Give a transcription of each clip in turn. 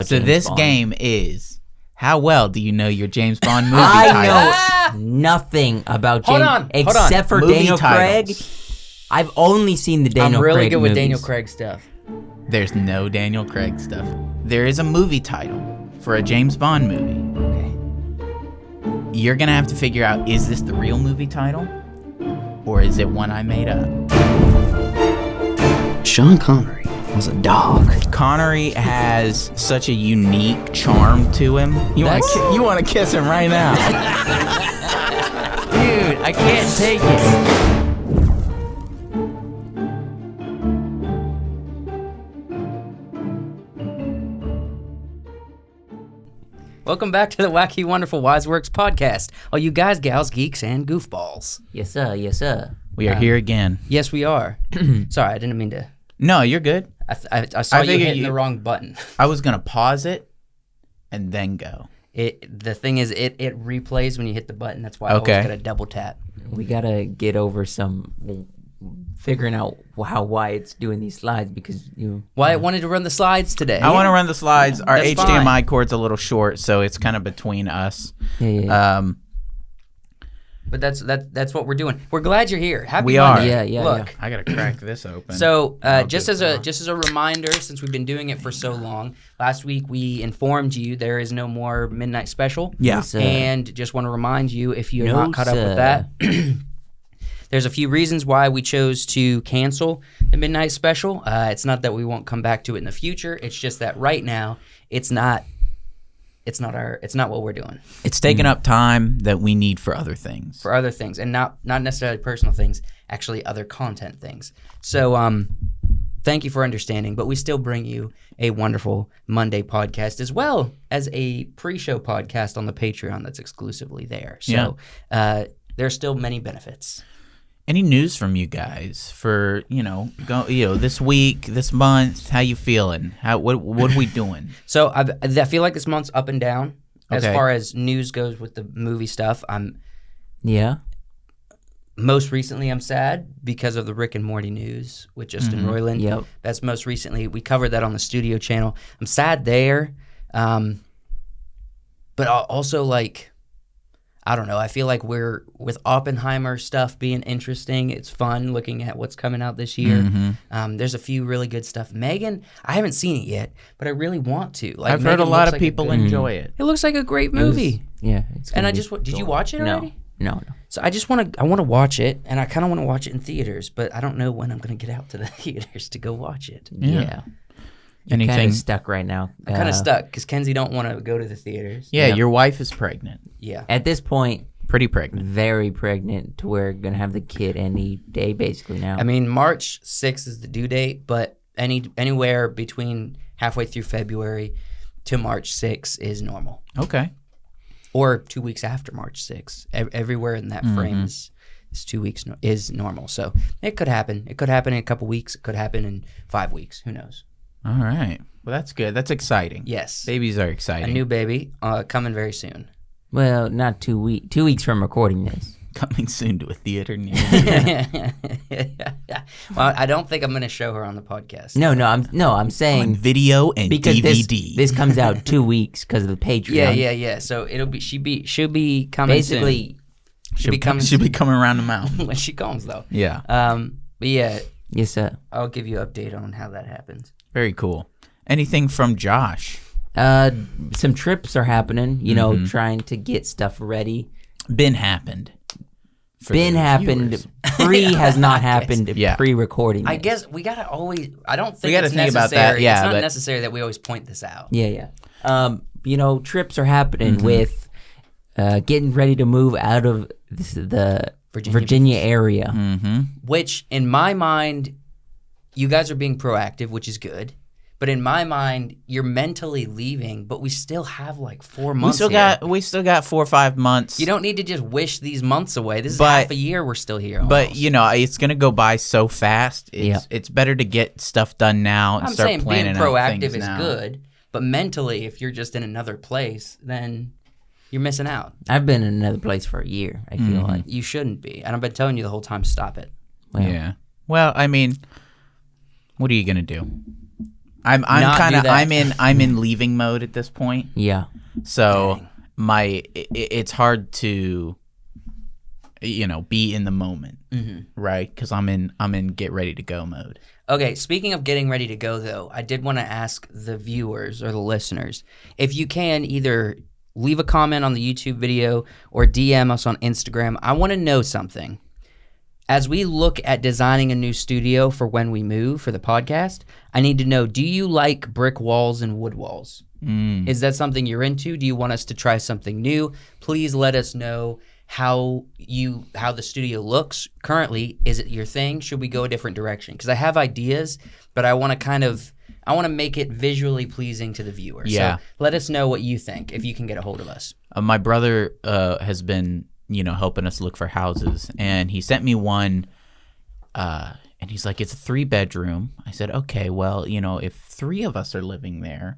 So James this Bond. game is, how well do you know your James Bond movie I titles? know nothing about Hold James on. except for Movie Daniel Craig. titles. I've only seen the Daniel I'm really Craig good with movies. Daniel Craig stuff. There's no Daniel Craig stuff. There is a movie title for a James Bond movie. Okay. You're gonna have to figure out, is this the real movie title? Or is it one I made up? Sean Connery was a dog. Connery has such a unique charm to him. You want to kiss him right now. Dude, I can't take it. Welcome back to the Wacky Wonderful Wise Works podcast. All you guys, gals, geeks, and goofballs. Yes, sir. Yes, sir. We are here again. Yes, we are. Sorry, I didn't mean to. No, you're good. I saw you figured hitting the wrong button. I was gonna pause it and then go. The thing is, it replays when you hit the button. That's why I Okay. always got to double tap. We gotta get over some figuring out why it's doing these slides because you. Why I wanted to run the slides today. I want to run the slides. Our That's HDMI fine. cord's a little short, so it's kind of between us. Yeah. But that's what we're doing. We're glad you're here. Happy We are. Monday. Yeah. Look. I gotta crack this open. So I'll just do as a reminder, since we've been doing it for so long, last week we informed you there is no more midnight special. Yeah. Yes, sir. And just want to remind you, if you're No, not caught up sir. with that, there's a few reasons why we chose to cancel the midnight special. It's not that we won't come back to it in the future. It's just that right now it's not what we're doing It's taking up time that we need for other things. for other things, and not necessarily personal things, actually other content things. So thank you for understanding, but we still bring you a wonderful Monday podcast as well as a pre-show podcast on the Patreon that's exclusively there. So there's still many benefits. Any news from you guys for this week, this month? How you feeling? What are we doing? So I feel like this month's up and down as Okay. far as news goes with the movie stuff. Yeah. Most recently I'm sad because of the Rick and Morty news with Justin Roiland. Yep. That's most recently. We covered that on the studio channel. I'm sad there. But also, like, I don't know. I feel like we're, with Oppenheimer stuff being interesting, it's fun looking at what's coming out this year. There's a few really good stuff. Megan, I haven't seen it yet, but I really want to. Like, I've heard a Megan lot looks of like people good- enjoy it. It looks like a great movie. Yeah. It's And gonna I be just, did you cool. watch it already? No. So I want to watch it, and I kind of want to watch it in theaters, but I don't know when I'm going to get out to the theaters to go watch it. Yeah. You're Anything? kind of stuck right now. I'm kind of stuck because Kenzie don't want to go to the theaters. Yeah, your wife is pregnant. Yeah. At this point, Pretty pregnant. very pregnant to where gonna have the kid any day basically now. I mean, March 6th is the due date, but anywhere between halfway through February to March 6th is normal. Okay. Or 2 weeks after March 6th. Everywhere in that frame is 2 weeks is normal. So it could happen. It could happen in a couple weeks. It could happen in 5 weeks. Who knows? All right. Well, that's good. That's exciting. Yes. Babies are A exciting. new baby coming very soon. well, not 2 weeks. 2 weeks from recording this. Coming soon to a theater near you. Well, I don't think I'm going to show her on the podcast. I'm On saying video and because DVD. this comes out 2 weeks because of the Patreon. Yeah. So she'll be coming Basically, soon. She'll be coming She'll be coming around the mountain. when she comes though. Yeah. But yeah, yes, sir. I'll give you an update on how that happens. Very cool. Anything from Josh? Some trips are happening. You know, trying to get stuff ready. Been happened. For Been the happened. viewers. Pre has not happened. Yeah. Pre-recording. I this. guess we gotta always. I don't think We gotta it's think about necessary. that, yeah, it's not but- necessary that we always point this out. Yeah. You know, trips are happening with getting ready to move out of the Virginia area. Mm-hmm. Which, in my mind, you guys are being proactive, which is good. But in my mind, you're mentally leaving, but we still have like 4 months. We still got 4 or 5 months. You don't need to just wish these months away. This is But- half a year we're still here. But almost. it's gonna go by so fast. It's better to get stuff done now and I'm start saying being planning out proactive things is now. good, but mentally, if you're just in another place, then you're missing out. I've been in another place for a year. I feel like. You shouldn't be. And I've been telling you the whole time, stop it. Well, Yeah. Well, I mean, what are you gonna do? I'm not kind do of that. I'm in leaving mode at this point. Yeah. So it's hard to be in the moment, right? Because I'm in get ready to go mode. Okay, speaking of getting ready to go, though, I did want to ask the viewers or the listeners, if you can either leave a comment on the YouTube video or DM us on Instagram. I want to know something. As we look at designing a new studio for when we move for the podcast, I need to know, do you like brick walls and wood walls? Is that something you're into? Do you want us to try something new? Please let us know how the studio looks currently. Is it your thing? Should we go a different direction? Because I have ideas, but I want to make it visually pleasing to the viewer. Yeah. So let us know what you think if you can get a hold of us. My brother has been helping us look for houses, and he sent me one. And he's like, it's a 3-bedroom. I said, okay, well, if 3 of us are living there,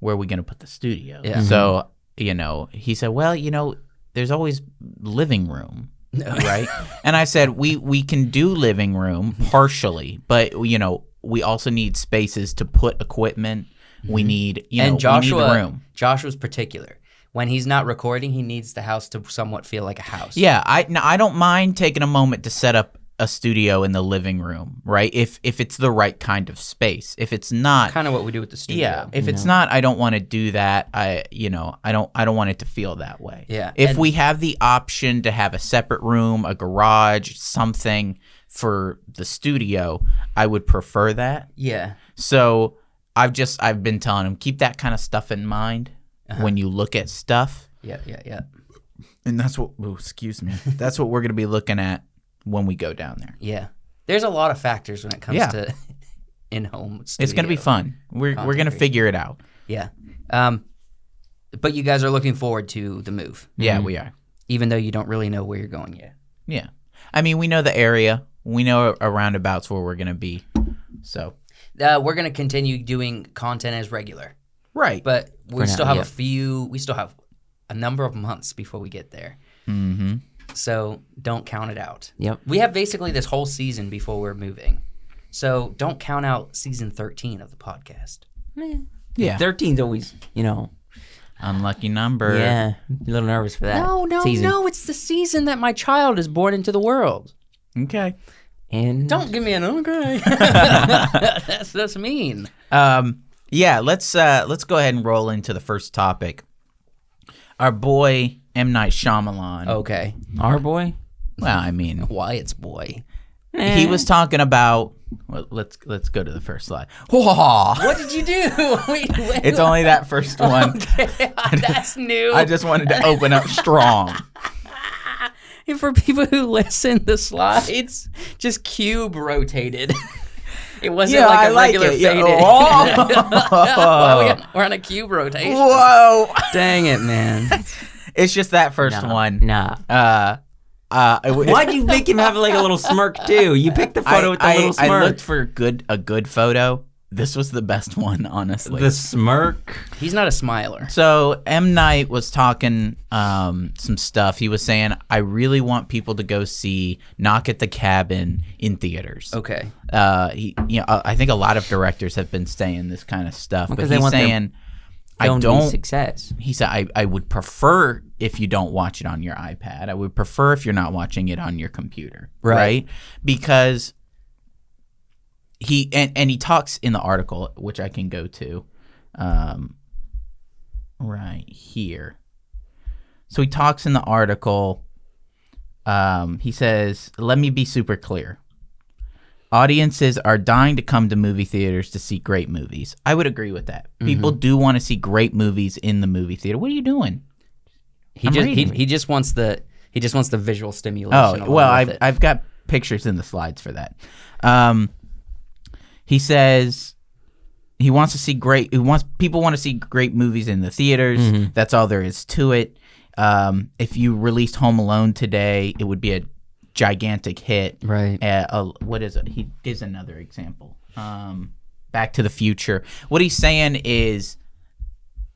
where are we going to put the studio? Yeah. So, he said, well, there's always living room, right? And I said, we can do living room partially, but, we also need spaces to put equipment. We need, And we Joshua, need room. Joshua's particular. When he's not recording, he needs the house to somewhat feel like a house. Yeah, I don't mind taking a moment to set up a studio in the living room, right? If it's the right kind of space. If it's not, Kind of what we do with the studio. yeah. If it's not, I don't want to do that. I don't want it to feel that way. Yeah, If and- we have the option to have a separate room, a garage, something for the studio, I would prefer that. Yeah. So I've been telling him, keep that kind of stuff in mind when you look at stuff. Yeah. And that's what, excuse me, that's what we're going to be looking at when we go down there. Yeah. There's a lot of factors when it comes Yeah. to in-home studio. It's going to be fun. We're going to Content figure it out. Yeah. But you guys are looking forward to the move, Yeah, we are. even though you don't really know where you're going yet. Yeah. I mean, we know the area. We know around abouts where we're going to be. So. We're going to continue doing content as regular, Right. but we For still now, have we still have a number of months before we get there. Mm-hmm. So don't count it out. Yep. We have basically this whole season before we're moving. So don't count out season 13 of the podcast. Yeah. 13's always, Unlucky number. yeah, a little nervous for that. season. No, it's the season that my child is born into the world. Okay. And Don't give me an okay. That's mean. Yeah, let's go ahead and roll into the first topic. Our boy M. Night Shyamalan. Okay. our boy. Well, I mean, Wyatt's boy. he was talking about. Well, let's go to the first slide. What did you do? Wait. It's only that first one. Okay, that's new. I just wanted to open up strong. And for people who listen, the slides just cube rotated. It wasn't Yeah, like I a like regular it. Yeah. faded. Oh. We're on a cube rotation. Whoa! Dang it, man. It's just that first one. Nah. Why'd you make him have like a little smirk too? You picked the photo with the little I smirk. looked for a good photo. This was the best one, honestly. The smirk. He's not a smiler. So M. Night was talking some stuff. He was saying, I really want people to go see Knock at the Cabin in theaters. Okay. I think a lot of directors have been saying this kind of stuff, Because but they he's want their saying, I Film don't. success. He said, I would prefer if you don't watch it on your iPad. I would prefer if you're not watching it on your computer, right? Because he talks in the article, which I can go to, right here. So he talks in the article. He says, "Let me be super clear. Audiences are dying to come to movie theaters to see great movies." I would agree with that. People do want to see great movies in the movie theater. What are you doing? He I'm just reading. he just wants the visual stimulation. Oh, well, along with it. I've got pictures in the slides for that. He says he wants to see people want to see great movies in the theaters. That's all there is to it. If you released Home Alone today, it would be a gigantic hit. Right. What is it? He gives another example. Back to the Future. What he's saying is,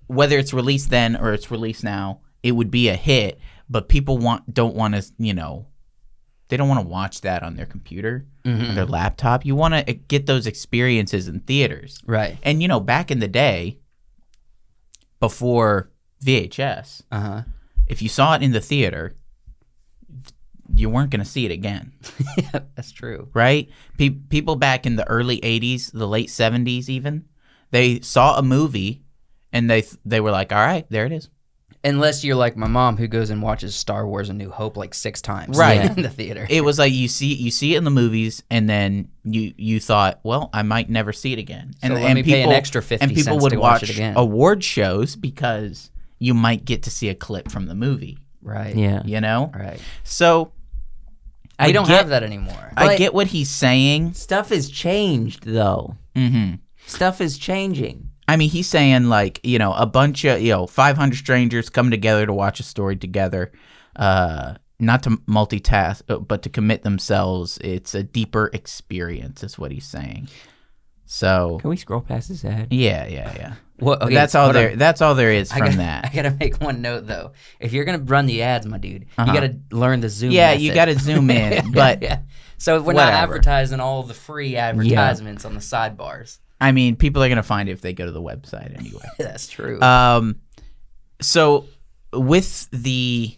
whether it's released then or it's released now, it would be a hit. But people don't want to, They don't want to watch that on their computer or their laptop. You want to get those experiences in theaters. Right. And, back in the day, before VHS, if you saw it in the theater, you weren't going to see it again. Yeah, that's true. Right? People back in the early 80s, the late 70s even, they saw a movie and they were like, all right, there it is. Unless you're like my mom, who goes and watches Star Wars: A New Hope like 6 times, Right. in the theater. It was like you see it in the movies, and then you thought, well, I might never see it again. So let me pay an extra 50 and people cents would to watch it again. award shows because you might get to see a clip from the movie. Right. Yeah. Right. So We don't have that anymore. I But- get what he's saying. Stuff has changed, though. Mm-hmm. Stuff is changing. I mean, he's saying like, a bunch of, 500 strangers come together to watch a story together, not to multitask, but to commit themselves. It's a deeper experience is what he's saying. So, Can we scroll past this ad? yeah. Well, okay, That's all hold on. that's all there is from I that. gotta make one note though. If you're gonna run the ads, my dude, you gotta learn the zoom. Yeah, method. you got to zoom in, but yeah. So we're not whatever. advertising all the free advertisements on the sidebars. I mean, people are going to find it if they go to the website anyway. That's true. So with the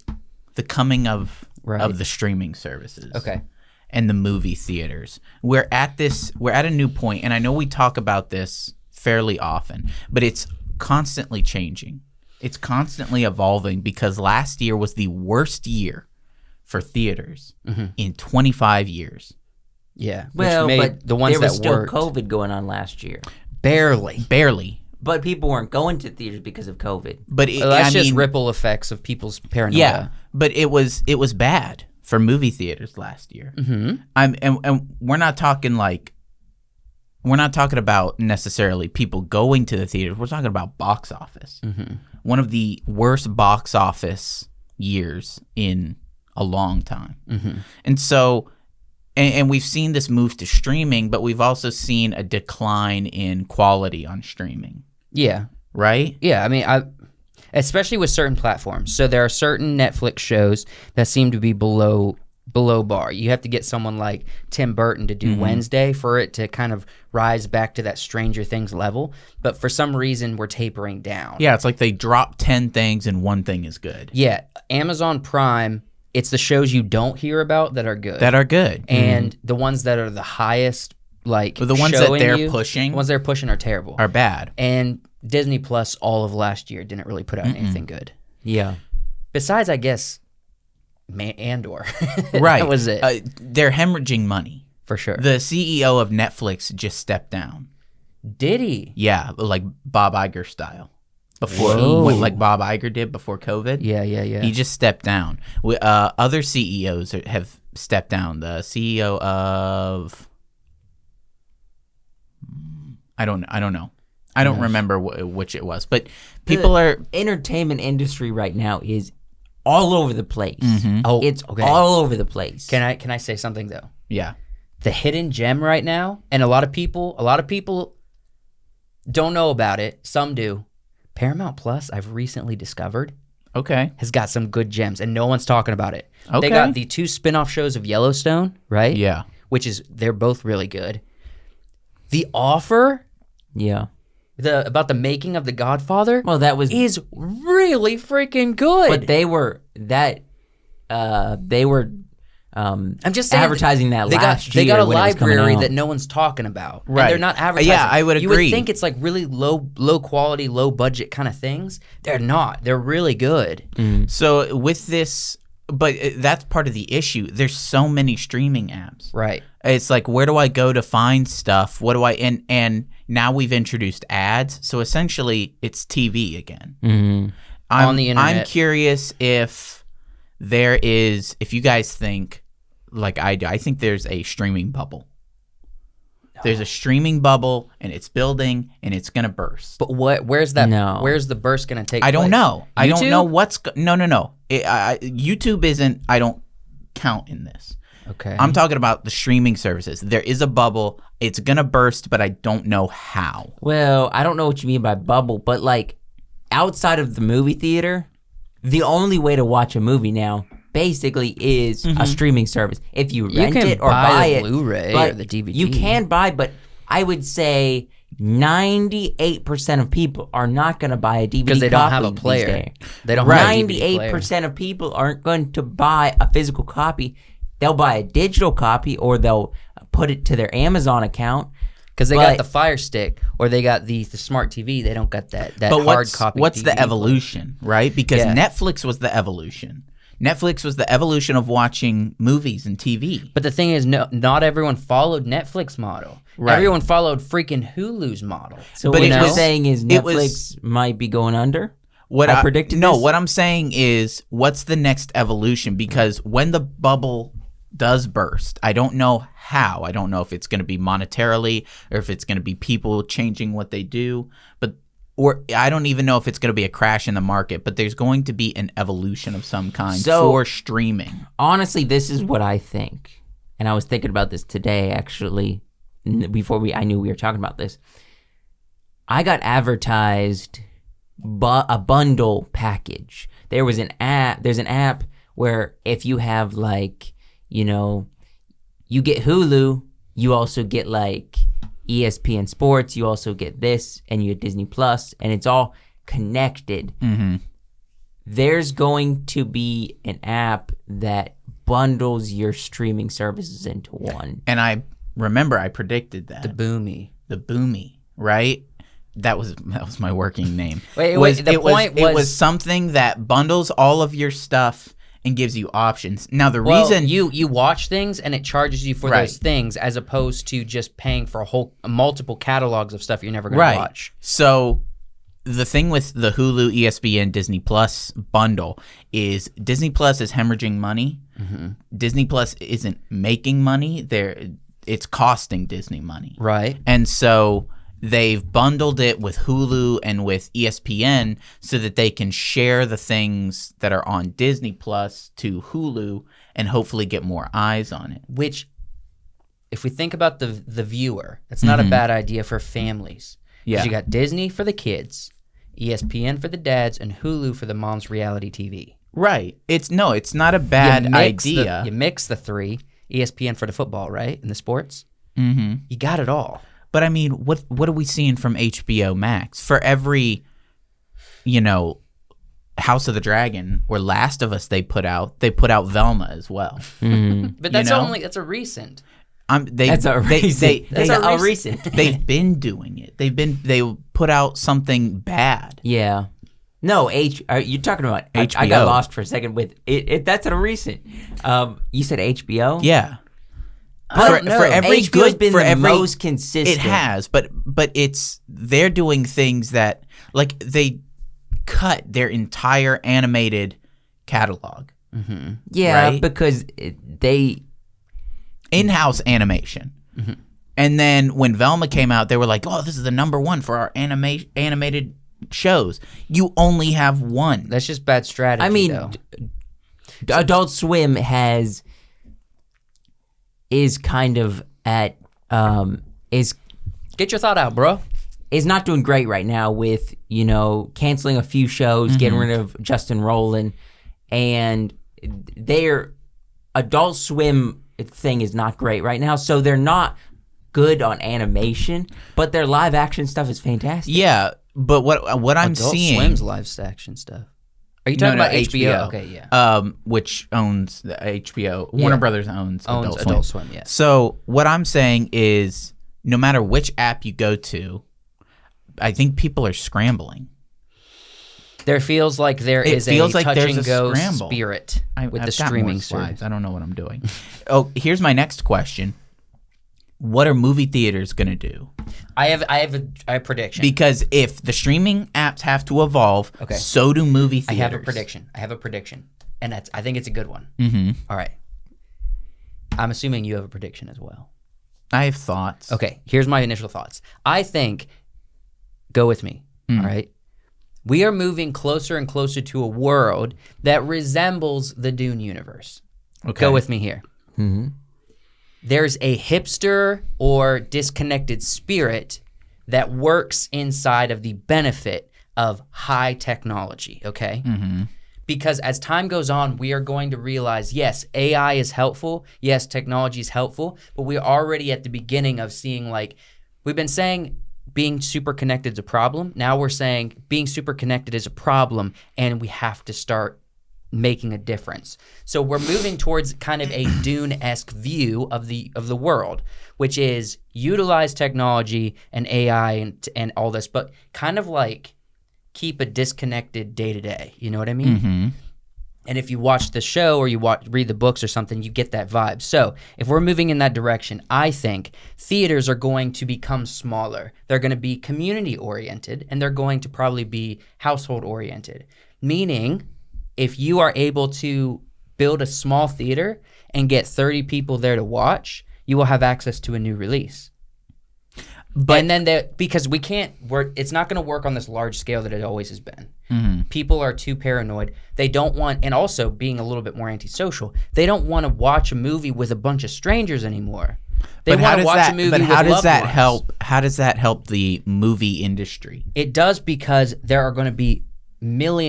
coming of Right. the streaming services, Okay. and the movie theaters, we're at a new point, and I know we talk about this fairly often, but it's constantly changing. It's constantly evolving because last year was the worst year for theaters in 25 years. Yeah. Well, which made but the ones there was that still worked COVID going on last year. barely. But people weren't going to theaters because of COVID. But Well, that's I just mean, ripple effects of people's paranoia. yeah, but it was bad for movie theaters last year. Mm-hmm. And we're not talking about necessarily people going to the theaters. We're talking about box office. Mm-hmm. One of the worst box office years in a long time. Mm-hmm. And so, and we've seen this move to streaming, but we've also seen a decline in quality on streaming, Yeah. right? Yeah. I mean, especially with certain platforms. So there are certain Netflix shows that seem to be below bar. You have to get someone like Tim Burton to do Wednesday for it to kind of rise back to that Stranger Things level. But for some reason, we're tapering down. Yeah, it's like they drop 10 things and one thing is good. Yeah. Amazon Prime, it's the shows you don't hear about that are good. And the ones that are the highest, like, But the ones that showing they're you, pushing the ones they're pushing are terrible. are bad. And Disney Plus all of last year didn't really put out anything good. Yeah. Besides, I guess, Andor. Right. That was it. They're hemorrhaging money. for sure. The CEO of Netflix just stepped down. Did he? Yeah, like Bob Iger style. Before, Whoa. like Bob Iger did before COVID. Yeah. He just stepped down. Other CEOs have stepped down. The CEO of I don't know. I don't remember which it was. But people are Entertainment industry right now is all over the place. Oh, It's okay. all over the place. Can I say something though? yeah. The hidden gem right now, and a lot of people don't know about it. Some do. Paramount Plus, I've recently discovered, Okay. has got some good gems, and no one's talking about it. Okay. They got the 2 spin-off shows of Yellowstone, right? Yeah. They're both really good. The Offer, Yeah. about the making of The Godfather, Well, that was. is really freaking good. But they were I'm just saying, advertising that they last got, They got year a when it was coming library out. that no one's talking about. Right. And they're not advertising. Yeah, I would You agree. would think it's like really low quality, low budget kind of things. They're not. They're really good. So with this, but that's part of the issue. There's so many streaming apps. Right. It's like, where do I go to find stuff? What do I and now we've introduced ads, so essentially it's TV again. On the internet. I'm curious if you guys think like I do. I think there's a streaming bubble. There's a streaming bubble, and it's building, and it's gonna burst. But where's that? No. Where's the burst going to take I don't place? know. I don't YouTube? know what's no. YouTube isn't. I don't count in this. Okay. I'm talking about the streaming services. There is a bubble. It's gonna burst, but I don't know how. Well, I don't know what you mean by bubble, but like outside of the movie theater, the only way to watch a movie now basically is a streaming service. If you You rent can it or buy buy the it, Blu-ray but or the DVD. you can buy, but I would say 98% of people are not going to buy a DVD because they don't copy have a these player. days. They don't have a DVD player. 98% of people aren't going to buy a physical copy. They'll buy a digital copy or they'll put it to their Amazon account. Because they But- got the Fire Stick or they got the smart TV. They don't got that But hard copy. what's the DVD player. evolution, right? Because Yeah. Netflix was the evolution. Netflix was the evolution of watching movies and TV. But the thing is, no, not everyone followed Netflix model. Right. Everyone followed freaking Hulu's model. So But what it you're was- saying is it Netflix was- might be going under? What I predicted No, this? what I'm saying is, what's the next evolution? Because when the bubble does burst, I don't know how. I don't know if it's going to be monetarily or if it's going to be people changing what they do. Or I don't even know if it's going to be a crash in the market. But there's going to be an evolution of some kind So- for streaming. Honestly, this is what I think. And I was thinking about this today, actually, before I knew we were talking about this. I got advertised a bundle package. There's an app where if you have you get Hulu, you also get ESPN Sports, you also get this, and you get Disney Plus, and it's all connected. Mm-hmm. There's going to be an app that bundles your streaming services into one. And I remember I predicted that. The Boomy. The Boomy, right? That was my working name. Wait, It was was something that bundles all of your stuff and gives you options. Now the well, reason you watch things and it charges you for Right. those things as opposed to just paying for multiple catalogs of stuff you're never going right. to watch. So the thing with the Hulu, ESPN, Disney Plus bundle is Disney Plus is hemorrhaging money. Mm-hmm. Disney Plus isn't making money. It's costing Disney money. Right. And so they've bundled it with Hulu and with ESPN so that they can share the things that are on Disney Plus to Hulu and hopefully get more eyes on it. Which, if we think about the viewer, that's not a bad idea for families. 'Cause Yeah. you got Disney for the kids, ESPN for the dads, and Hulu for the mom's reality TV. Right. It's not a bad idea. You mix the three, ESPN for the football, right? And the sports. Mm-hmm. You got it all. But I mean, what are we seeing from HBO Max? For every, House of the Dragon or Last of Us they put out Velma as well. But that's know? that's a recent. That's a recent. That's a recent. They've been doing it. They put out something bad. Yeah. No, you're talking about I HBO. got lost for a second with it. That's a recent. You said HBO? Yeah. I don't know. For every HBO's good, been for the every, most consistent. It has, but they're doing things that they cut their entire animated catalog. Yeah, right? because they In-house animation. And then when Velma came out, they were like, "Oh, this is the number one for our animated shows." You only have one. That's just bad strategy. I mean, though. Adult Swim is kind of at is Get your thought out, bro. is not doing great right now with canceling a few shows, getting rid of Justin Roiland, and their Adult Swim thing is not great right now. So they're not good on animation, but their live action stuff is fantastic. Yeah, but what I'm Adult seeing, Swim's live action stuff. Are you talking No, about HBO? Okay, yeah. which owns the HBO, Warner Brothers owns Adult Swim, yeah. So what I'm saying is, no matter which app you go to, I think people are scrambling. There feels like there is feels a like touch there's and a go scramble. spirit with I've the got streaming more slides. service. I don't know what I'm doing. Oh, here's my next question. What are movie theaters going to do? I have a prediction. Because if the streaming apps have to evolve, Okay. so do movie I theaters. have a prediction. And I think it's a good one. Mm-hmm. All right. I'm assuming you have a prediction as well. I have thoughts. Okay, here's my initial thoughts. I think, go with me, all right? We are moving closer and closer to a world that resembles the Dune universe. Okay. Go with me here. There's a hipster or disconnected spirit that works inside of the benefit of high technology, okay? because as time goes on, we are going to realize, yes, AI is helpful. Yes, technology is helpful, but we're already at the beginning of seeing, like, we've been saying being super connected is a problem. Now we're saying being super connected is a problem, and we have to start making a difference. So we're moving towards kind of a Dune-esque view of the world, which is utilize technology and AI and all this, but kind of like keep a disconnected day to day. You know what I mean? Mm-hmm. And if you watch the show or you read the books or something, you get that vibe. So if we're moving in that direction, I think theaters are going to become smaller. They're going to be community oriented, and they're going to probably be household oriented. Meaning, if you are able to build a small theater and get 30 people there to watch, you will have access to a new release. But, and then because we can't work, it's not going to work on this large scale that it always has been. Mm-hmm. People are too paranoid. They don't want, and also being a little bit more antisocial, they don't want to watch a movie with a bunch of strangers anymore. They want to watch a movie with loved ones. But how does that help? How does that help the movie industry? It does, because there are going to be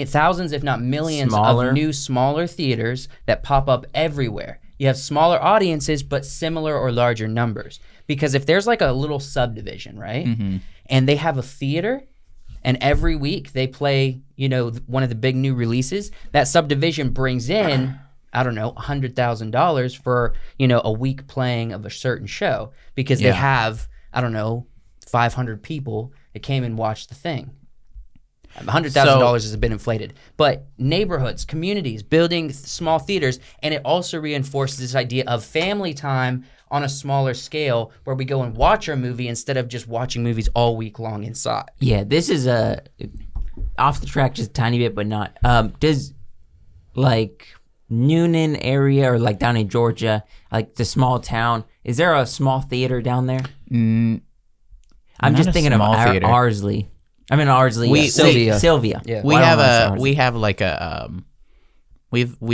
thousands, if not millions, of new smaller theaters that pop up everywhere. You have smaller audiences, but similar or larger numbers. Because if there's like a little subdivision, right? Mm-hmm. And they have a theater, and every week they play, one of the big new releases, that subdivision brings in, I don't know, $100,000 for, a week playing of a certain show, because they have, I don't know, 500 people that came and watched the thing. $100,000 is a bit inflated, but neighborhoods, communities, building small theaters, and it also reinforces this idea of family time on a smaller scale, where we go and watch our movie instead of just watching movies all week long inside. Yeah, this is off the track just a tiny bit, but not. Does like Noonan area, or like down in Georgia, like the small town, is there a small theater down there? I'm just thinking of Ardsley. I mean, Ardsley. Sylvia. Yeah. We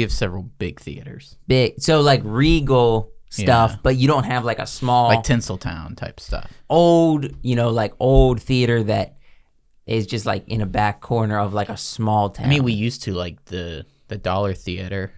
have several big theaters. Big, so like Regal stuff, but you don't have like a small, like Tinseltown type stuff. Old theater that is just like in a back corner of like a small town. I mean, we used to like the Dollar Theater.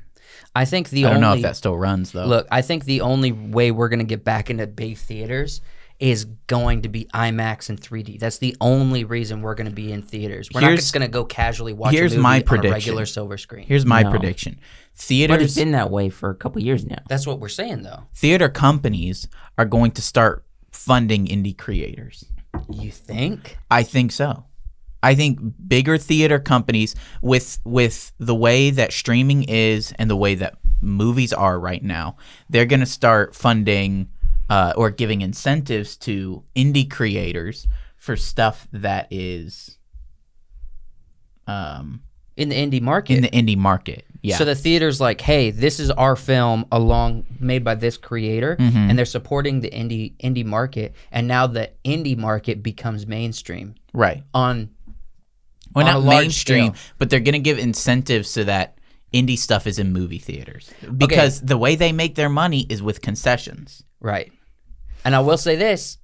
I think I don't know if that still runs though. Look, I think the only way we're gonna get back into big theaters is going to be IMAX and 3D. That's the only reason we're going to be in theaters. We're not just going to go casually watch a movie on a regular silver screen. Here's my prediction. Theaters, but it's been that way for a couple years now. That's what we're saying, though. Theater companies are going to start funding indie creators. You think? I think so. I think bigger theater companies, with the way that streaming is and the way that movies are right now, they're going to start funding or giving incentives to indie creators for stuff that is in the indie market. In the indie market, yeah. So the theater's like, hey, this is our film made by this creator, and they're supporting the indie market, and now the indie market becomes mainstream. Right. Not mainstream, scale. but they're going to give incentives so that indie stuff is in movie theaters. Because the way they make their money is with concessions. Right. And I will say this.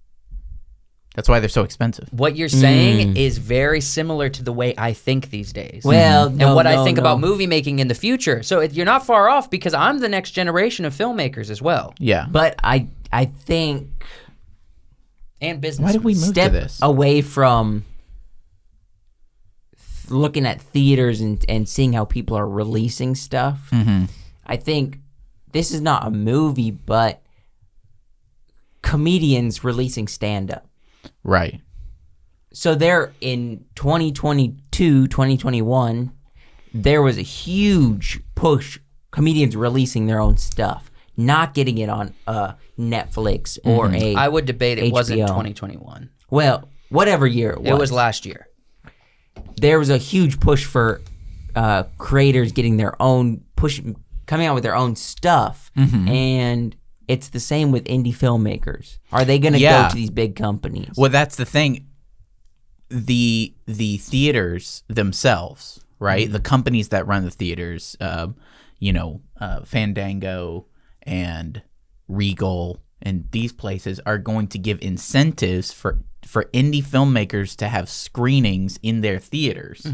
That's why they're so expensive. What you're saying is very similar to the way I think these days. Well, and what I think about movie making in the future. So you're not far off, because I'm the next generation of filmmakers as well. Yeah. But I think... And business. Why did we move to this? Away from looking at theaters and seeing how people are releasing stuff. Mm-hmm. I think this is not a movie, but comedians releasing stand-up. Right. So there in 2022, 2021, there was a huge push, comedians releasing their own stuff, not getting it on Netflix or I would debate it HBO. wasn't 2021. Well, whatever year it was. It was last year. There was a huge push for creators getting their own coming out with their own stuff, and it's the same with indie filmmakers. Are they going to go to these big companies? Well, that's the thing. The theaters themselves, right? The companies that run the theaters, Fandango and Regal and these places are going to give incentives for indie filmmakers to have screenings in their theaters.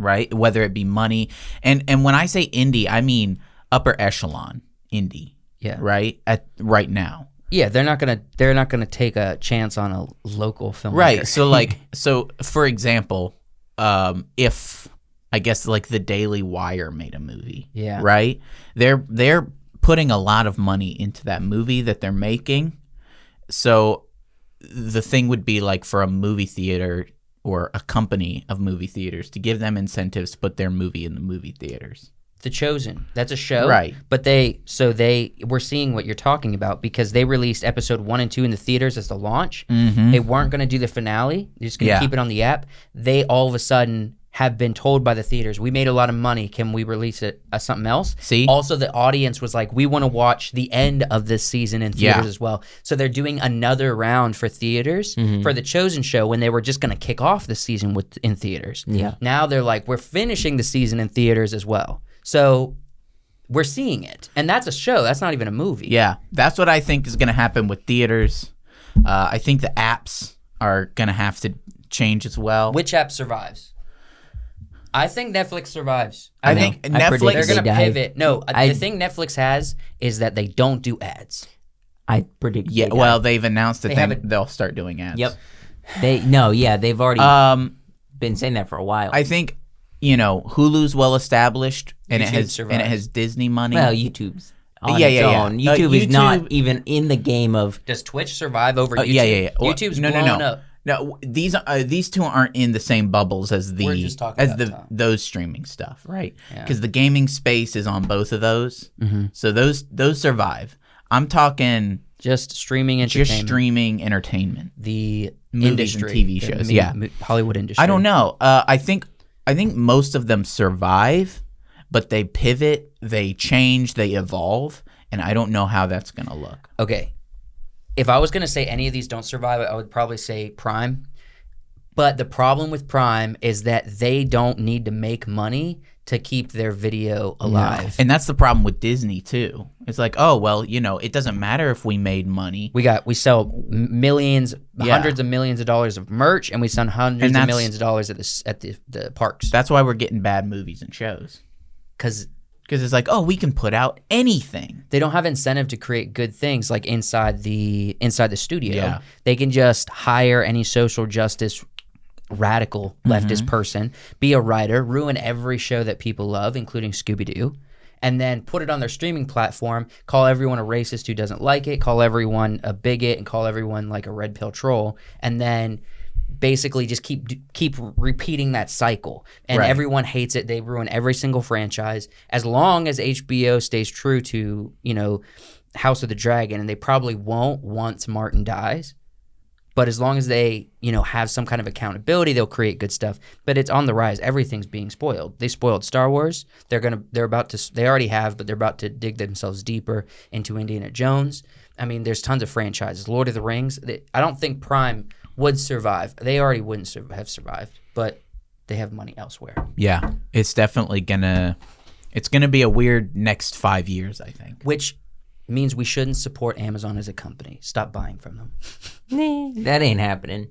right? Whether it be money, and when I say indie, I mean upper echelon indie, Yeah. right? Right now. Yeah, they're not gonna take a chance on a local filmmaker. Right. So for example, if I guess like the Daily Wire made a movie, Yeah. right? They're putting a lot of money into that movie that they're making. So the thing would be like for a movie theater or a company of movie theaters to give them incentives to put their movie in the movie theaters. The Chosen. That's a show. Right. But we're seeing what you're talking about because they released episode 1 and 2 in the theaters as the launch. Mm-hmm. They weren't going to do the finale. They're just going to Yeah. keep it on the app. They all of a sudden have been told by the theaters, we made a lot of money. Can we release it as something else? See? Also, the audience was like, we want to watch the end of this season in theaters Yeah. as well. So they're doing another round for theaters Mm-hmm. for the Chosen show when they were just going to kick off the season in theaters. Yeah. Now they're like, we're finishing the season in theaters as well. So we're seeing it. And that's a show. That's not even a movie. Yeah, that's what I think is going to happen with theaters. I think the apps are going to have to change as well. Which app survives? I think Netflix survives. I think I predict Netflix. they're going to they die. pivot. No, I- the thing Netflix has is that they don't do ads. I predict. Yeah, they die. well, they've announced that They haven't- they'll start doing ads. Yep. They've already been saying that for a while. I think Hulu's well established, and YouTube it survives. has Disney money. well, YouTube's on Yeah, its yeah, yeah. own. YouTube is not YouTube- even in the game of. Does Twitch survive over YouTube? Yeah. Well, YouTube's no. blowing up. No, these two aren't in the same bubbles as We're just talking as about Tom. those streaming stuff, right? Yeah. Because the gaming space is on both of those, Mm-hmm. so those survive. I'm talking Just streaming entertainment. just streaming entertainment. The Movies and industry. TV the shows, yeah. Hollywood industry. I don't know. I think most of them survive, but they pivot, they change, they evolve, and I don't know how that's gonna look. Okay. If I was going to say any of these don't survive, I would probably say Prime. But the problem with Prime is that they don't need to make money to keep their video alive. And that's the problem with Disney too. It's like, oh well, it doesn't matter if we made money. We sell millions, Yeah. hundreds of millions of dollars of merch, and we sell hundreds And of that's- millions of dollars at the parks. That's why we're getting bad movies and shows. Because Because it's like, oh, we can put out anything. they don't have incentive to create good things like inside the studio. Yeah. They can just hire any social justice radical leftist person, be a writer, ruin every show that people love, including Scooby-Doo, and then put it on their streaming platform, call everyone a racist who doesn't like it, call everyone a bigot, and call everyone like a red pill troll, and then basically just keep repeating that cycle. And Right. everyone hates it. They ruin every single franchise. As long as HBO stays true to, House of the Dragon, and they probably won't once Martin dies. But as long as they, have some kind of accountability, they'll create good stuff. But it's on the rise. Everything's being spoiled. They spoiled Star Wars. They already have, but they're about to dig themselves deeper into Indiana Jones. I mean, there's tons of franchises. Lord of the Rings. I don't think Prime would survive. They already wouldn't have survived, but they have money elsewhere. Yeah, it's definitely gonna be a weird next 5 years, I think. Which means we shouldn't support Amazon as a company. Stop buying from them. That ain't happening.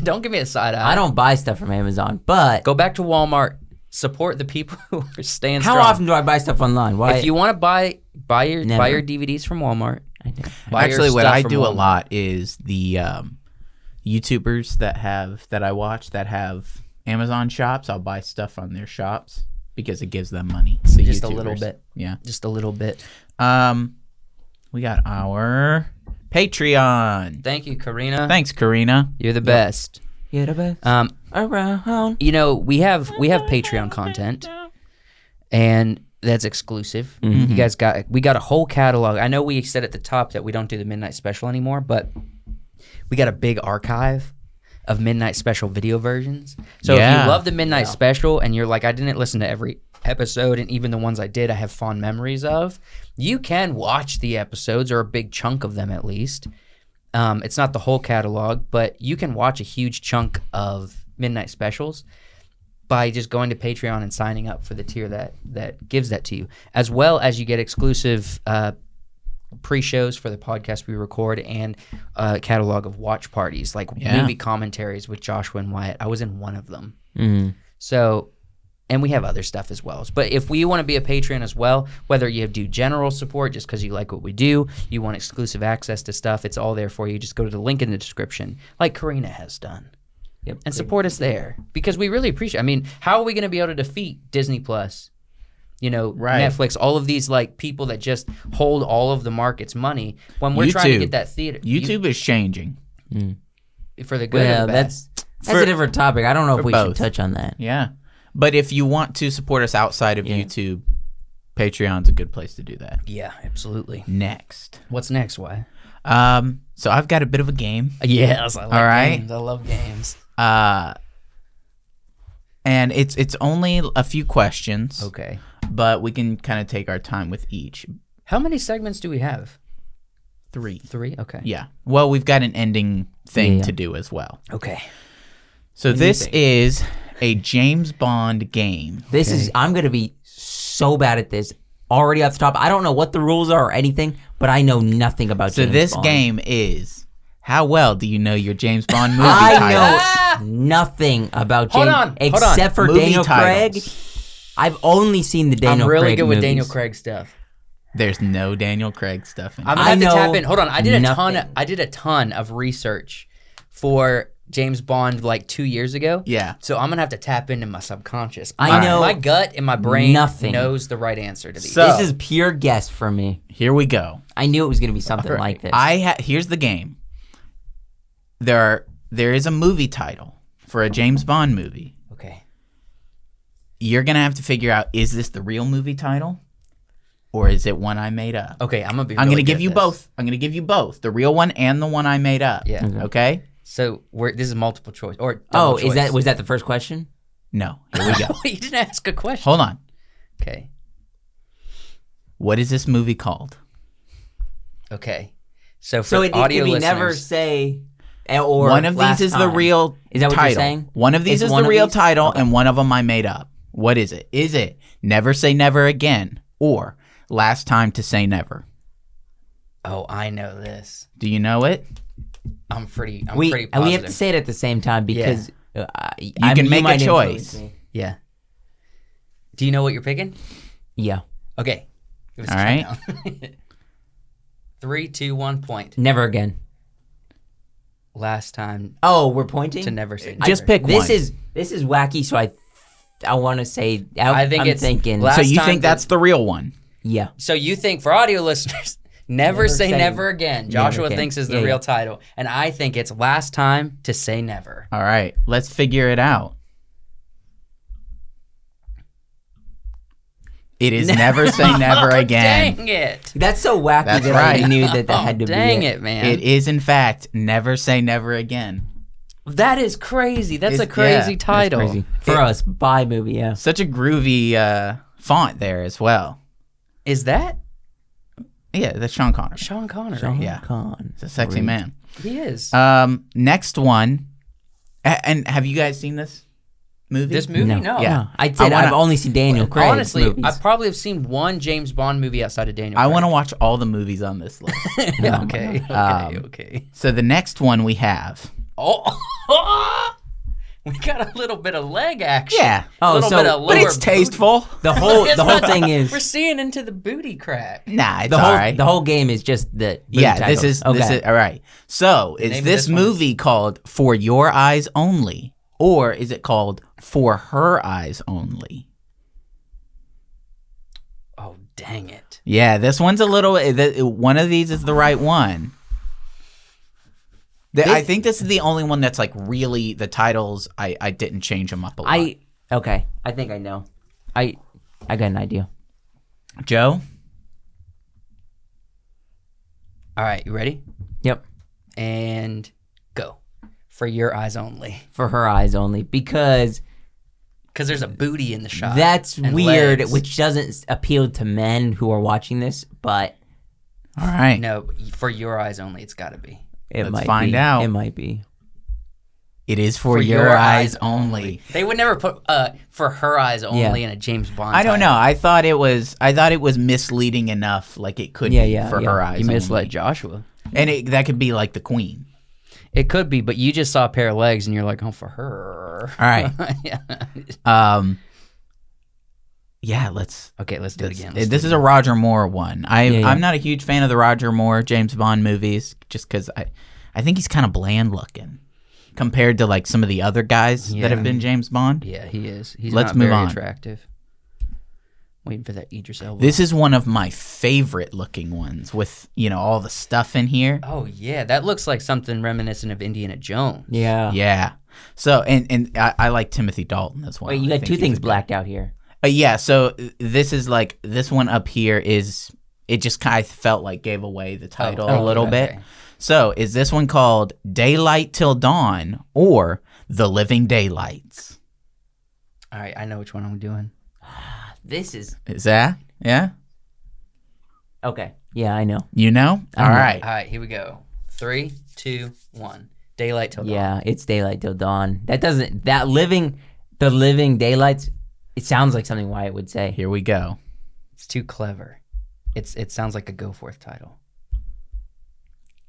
Don't give me a side eye. I don't buy stuff from Amazon, but Go back to Walmart. Support the people who are staying how strong. often do I buy stuff online? Why? If you want to buy your Never. DVDs from Walmart. I do. Buy your Actually, what stuff I from do a Walmart. lot is the YouTubers that I watch that have Amazon shops. I'll buy stuff on their shops because it gives them money. The Just a little YouTubers. bit. Yeah. Just a little bit. We got our Patreon. Thank you, Karina. Thanks, Karina. You're the best. You're the best Um, around. we have Patreon content, and that's exclusive. Mm-hmm. You guys we got a whole catalog. I know we said at the top that we don't do the Midnight Special anymore, but we got a big archive of Midnight Special video versions. So if Yeah. you love the Midnight Special and you're like, I didn't listen to every episode, and even the ones I did, I have fond memories of, you can watch the episodes, or a big chunk of them at least. It's not the whole catalog, but you can watch a huge chunk of Midnight Specials by just going to Patreon and signing up for the tier that gives that to you, as well as you get exclusive pre-shows for the podcast we record, and a catalog of watch parties, like Yeah. movie commentaries with Joshua and Wyatt. I was in one of them. Mhm. So And we have other stuff as well. But if we want to be a Patreon as well, whether you do general support just because you like what we do, you want exclusive access to stuff, it's all there for you. Just go to the link in the description, like Karina has done, and support us there because we really appreciate. I mean, how are we going to be able to defeat Disney Plus, Netflix, all of these like people that just hold all of the market's money when we're trying to get that theater? YouTube is changing For the good or the bad. That's a different topic. I don't know if we both. should touch on that. Yeah. But if you want to support us outside of YouTube, Patreon's a good place to do that. Yeah, absolutely. Next. What's next? Why? So I've got a bit of a game. Yes, I like All right. games. I love games. And it's only a few questions. Okay. But we can kind of take our time with each. How many segments do we have? 3. 3? Okay. Yeah. Well, we've got an ending thing to do as well. Okay. So this is a James Bond game. This is I'm gonna be so bad at this already off the top. I don't know what the rules are or anything, but I know nothing about So James this Bond. game is how well do you know your James Bond movie I titles? know nothing about Hold James on, except for Movie Daniel titles. Craig. I've only seen the Daniel I'm really Craig good with movies. Daniel Craig stuff. There's no Daniel Craig stuff in it. I'm gonna have to know tap in. Hold on. I did nothing. a ton of research for James Bond like 2 years ago. Yeah. So I'm gonna have to tap into my subconscious. I know my gut and my brain nothing. knows the right answer to these. So- This is pure guess for me. Here we go. I knew it was gonna be something like this. Here's the game. There is a movie title for a James Bond movie. Okay. You're gonna have to figure out, is this the real movie title, or is it one I made up? Okay. I'm gonna I'm really gonna good give at you this. both. I'm gonna give you both, the real one and the one I made up. Yeah. Okay. So this is multiple choice or oh, double choice. was that the first question? No. Here we go. You didn't ask a question. Hold on. Okay. What is this movie called? Okay. So for So it audio can we listeners, never say or One of last these is the time. real Is that what title. you're saying? One of these It's is one the of real these? title, Okay. and one of them I made up. What is it? Is it Never Say Never Again or Last Time to Say Never? Oh, I know this. Do you know it? I'm pretty And we positive. have to say it at the same time because You can make a might choice. influence me. Yeah. Do you know what you're picking? Yeah, Okay. Give us All a right. countdown. 3, 2, 1 point. never again. Last time Oh, we're pointing to never say Just never. pick one. This is wacky. So I want to say. I think I'm it's thinking. last So you time think that- that's the real one? Yeah. So you think for audio listeners, never say say never again. Joshua again. thinks is the Yeah, real yeah. title, and I think it's last time to say never. All right. Let's figure it out. It is Never Say Never Oh, Again. Dang it! That's so wacky That's that right. I knew that had to Dang be it, man! It is, in fact, Never Say Never Again. That is crazy. That's a It's- crazy yeah, that's title. Crazy. For us, bye movie, yeah. Such a groovy font there as well. Is that Yeah, that's Sean Connery. Sean Connery? Sean Yeah. Connery. He's a sexy man. He is. Next one. And have you guys seen this movie? This movie? No. Yeah. No, I said I wanna- I've only seen Daniel Craig Honestly, movies. I probably have seen one James Bond movie outside of Daniel I Craig. want to watch all the movies on this list. Okay, okay. So the next one we have. Oh, we got a little bit of leg action. Yeah. a Oh, little so- bit of but But lower it's booty. tasteful. the whole It's the whole not- thing is we're seeing into the booty crack. Nah, it's the all whole right. the whole game is just the movie Yeah, titles. this is okay. all right. So, is name of this this one is- movie called For Your Eyes Only, or is it called For Her Eyes Only? Oh, dang it. Yeah, this one's a little. One of these is the right one. I think this is the only one that's like really the titles. I didn't change them up a lot. Okay. I think I know. I got an idea. Joe. All right, you ready? Yep. And go. For your eyes only. For her eyes only because Because there's a booty in the shot. that's and weird, legs. which doesn't appeal to men who are watching this, but All right. No, for your eyes only, it's got to be. it Let's might find be. out. It might be. It is For Your Eyes Only. They would never put for her eyes only Yeah. in a James Bond. I don't know. title. I thought it was misleading enough. Like it could Yeah, be yeah, For yeah. Her Eyes You misled Only. Joshua. And that could be like the Queen. It could be, but you just saw a pair of legs and you're like, oh, for her. All right. yeah. Yeah, let's. Okay, let's do it again. This is a Roger Moore one. Yeah. I'm not a huge fan of the Roger Moore James Bond movies, just because I think he's kind of bland looking compared to like some of the other guys that have been James Bond. Yeah, he is. He's Let's not move very on. attractive. Waiting for that Idris Elba. This is one of my favorite looking ones with all the stuff in here. Oh yeah, that looks like something reminiscent of Indiana Jones. Yeah. Yeah. So and I like Timothy Dalton as well. Wait, you I got think two he's things a blacked out here. Yeah, so this is like this one up here is it just kind of felt like gave away the title a little bit. okay. So is this one called Daylight Till Dawn or The Living Daylights? All right, I know which one I'm doing. This is Is that? Yeah? okay. Yeah, I know. You know? All right. All right, here we go. 3, 2, 1. Daylight till dawn. Yeah, it's Daylight Till Dawn. The Living Daylights. It sounds like something Wyatt would say. Here we go. It's too clever. It sounds like a Go Forth title.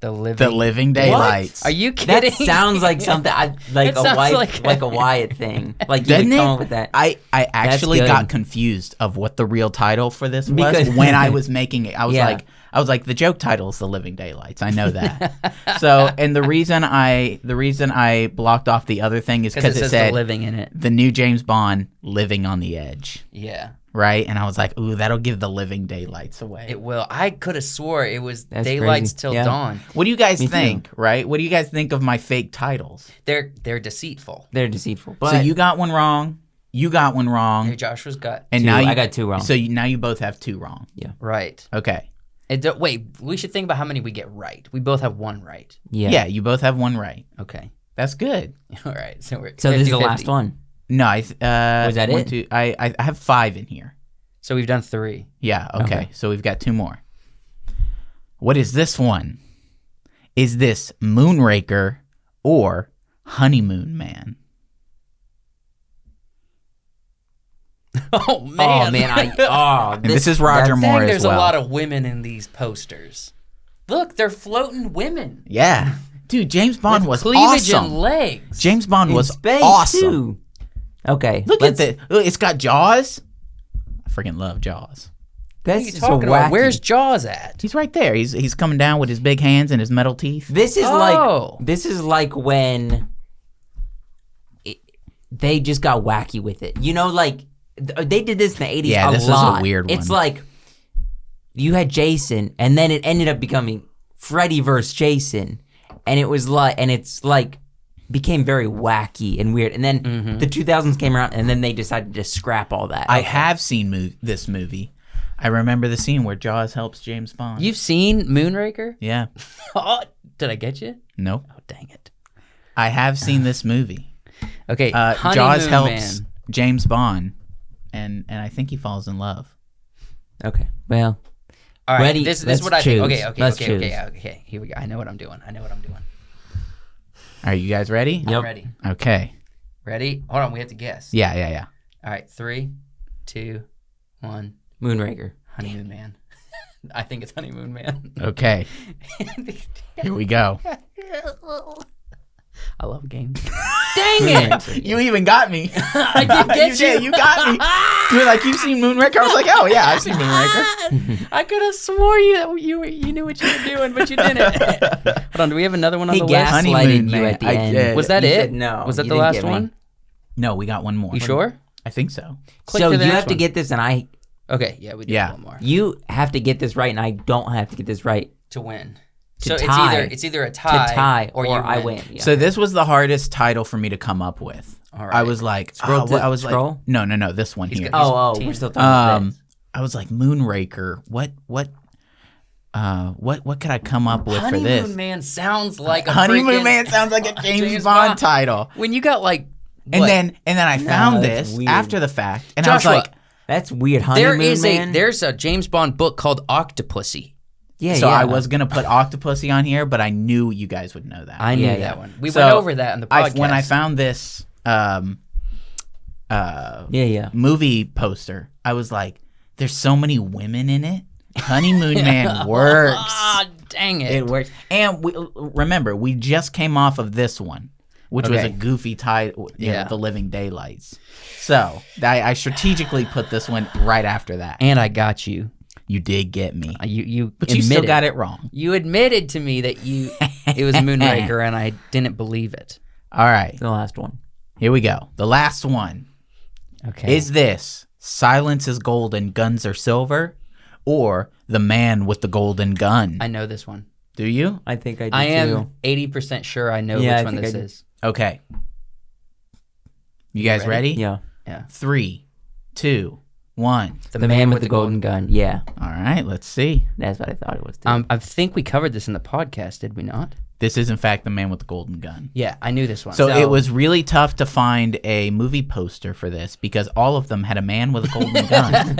The Living Daylights. Are you That kidding? sounds like something like It a sounds Wyatt, like- like a Wyatt thing. Like you Doesn't would come it? up with that. I actually good. got confused of what the real title for this was Because- when I was making it. I was Yeah. like, the joke title is The Living Daylights. I know that. So, and the reason I blocked off the other thing is because because it it says said the living in it. the new James Bond Living on the Edge, Yeah, right? And I was like, ooh, that'll give The Living Daylights away. it will. I could have swore it was That's Daylights crazy. till Yeah. dawn. What do you guys Me too. think, right? What do you guys think of my fake titles? They're deceitful. They're deceitful. But So you got one wrong. You got one wrong. Here, Joshua's got And two. now I got two wrong. So now you both have two wrong. right. Okay. Wait, we should think about how many we get right. We both have one right. Yeah, you both have one right. Okay. That's good. All right. So we're so this is the 50-50. last one. No, Was that one, it? two, I have 5 in here. So we've done 3. Yeah, okay. Okay. So we've got 2 more. What is this one? Is this Moonraker or Honeymoon Man? Oh man. Oh man, And this is Roger that's- Moore as There's well. a lot of women in these posters. Look, they're floating women. Yeah. Dude, James Bond was Cleavage awesome. and legs. James Bond in was space awesome. too. Okay, Look let's- at that. It's got Jaws. I freaking love Jaws. What are That's you so talking about? wacky. Where's Jaws at? He's right there. He's coming down with his big hands and his metal teeth. This is Oh. like when they just got wacky with it. You know, like they did this in the 80s Yeah, a this is a lot. weird It's one. like you had Jason, and then it ended up becoming Freddy versus Jason, and it's like became very wacky and weird. And then the 2000s came around, and then they decided to scrap all that. I have seen this movie. I remember the scene where Jaws helps James Bond. You've seen Moonraker? Yeah. Oh, did I get you? Nope. Oh, dang it. I have seen this movie. Okay, Jaws Honeymoon helps Man. James Bond, and I think he falls in love. Okay, well, All right, Ready? this is Let's what I think. choose. Okay, Let's choose. okay. Here we go. I know what I'm doing. Are you guys ready? Yep. I'm ready. Okay. Ready? Hold on, we have to guess. Yeah. All right, 3, 2, 1. Moonraker. Honeymoon Man. I think it's Honeymoon Man. Okay. Here we go. I love games. Dang it! You even got me. I did get you did. You got me. You were like, you've seen Moonraker? I was like, oh, yeah, I've seen Moonraker. I could have swore you knew what you were doing, but you didn't. Hold on, do we have another one on He the list? gaslighted Honeymoon you Man. at the I end. did. Was that You it? said no. Was that you the didn't last get me. one? No, we got one more. You sure? I think so. Click So to the you next have to one. get this, and Okay, yeah, we do Yeah. one more you have to get this right, and I don't have to get this right to win. To So tie. it's either a to tie, tie, or you I win. win. Yeah. So this was the hardest title for me to come up with. All right. I was like, Scroll to- I was scroll? like, no, this one here. oh, team. we're still talking about this. I was like, Moonraker. What could I come up with for this? Honeymoon Man sounds like a Honeymoon freaking- Man sounds like a James, James Bond, Bond. title. When you got like, And what? then I found that's this weird. after the fact, and Joshua, I was like, That's weird. there Honeymoon is Man? there's a James Bond book called Octopussy. Yeah, so yeah. I was gonna put Octopussy on here, but I knew you guys would know that. I knew Yeah, that yeah. one. We So, went over that in the podcast. when I found this Yeah. movie poster, I was like, "There's so many women in it. Honeymoon Man works." Ah, dang it. It works. And remember, we just came off of this one, which was a Okay. goofy title, Yeah. The Living Daylights. So I strategically put this one right after that. And I got you. You did get me, You but you still got it wrong. You admitted to me that it was Moonraker, and I didn't believe it. All right, The last one. here we go. The last one Okay. is this: Silence is golden, guns are silver, or The Man with the Golden Gun. I know this one. Do you? I think I do I too. am 80% sure I know Yeah, I which one think this I do. is. Okay. You guys ready? Yeah. 3, 2, 1. The man with the golden gun. Yeah, All right, let's see. that's what I thought it was too. I think we covered this in the podcast, did we not? This is, in fact, The Man with the Golden Gun. Yeah, I knew this one. So it was really tough to find a movie poster for this because all of them had a man with a golden gun.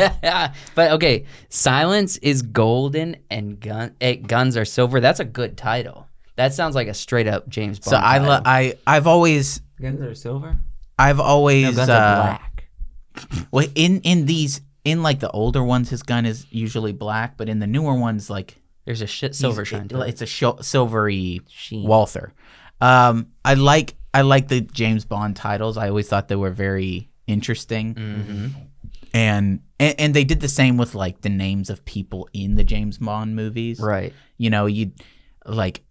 But okay, Silence is golden and guns are silver. That's a good title. That sounds like a straight up James Bond. So title. I've always Guns are silver. I've always No, guns are black. well in like the older ones his gun is usually black, but in the newer ones like There's a shit silver shine to it. it's a silvery Sheen. Walther. I like the James Bond titles. I always thought they were very interesting. Mm-hmm. And they did the same with like the names of people in the James Bond movies. Right. You know, you like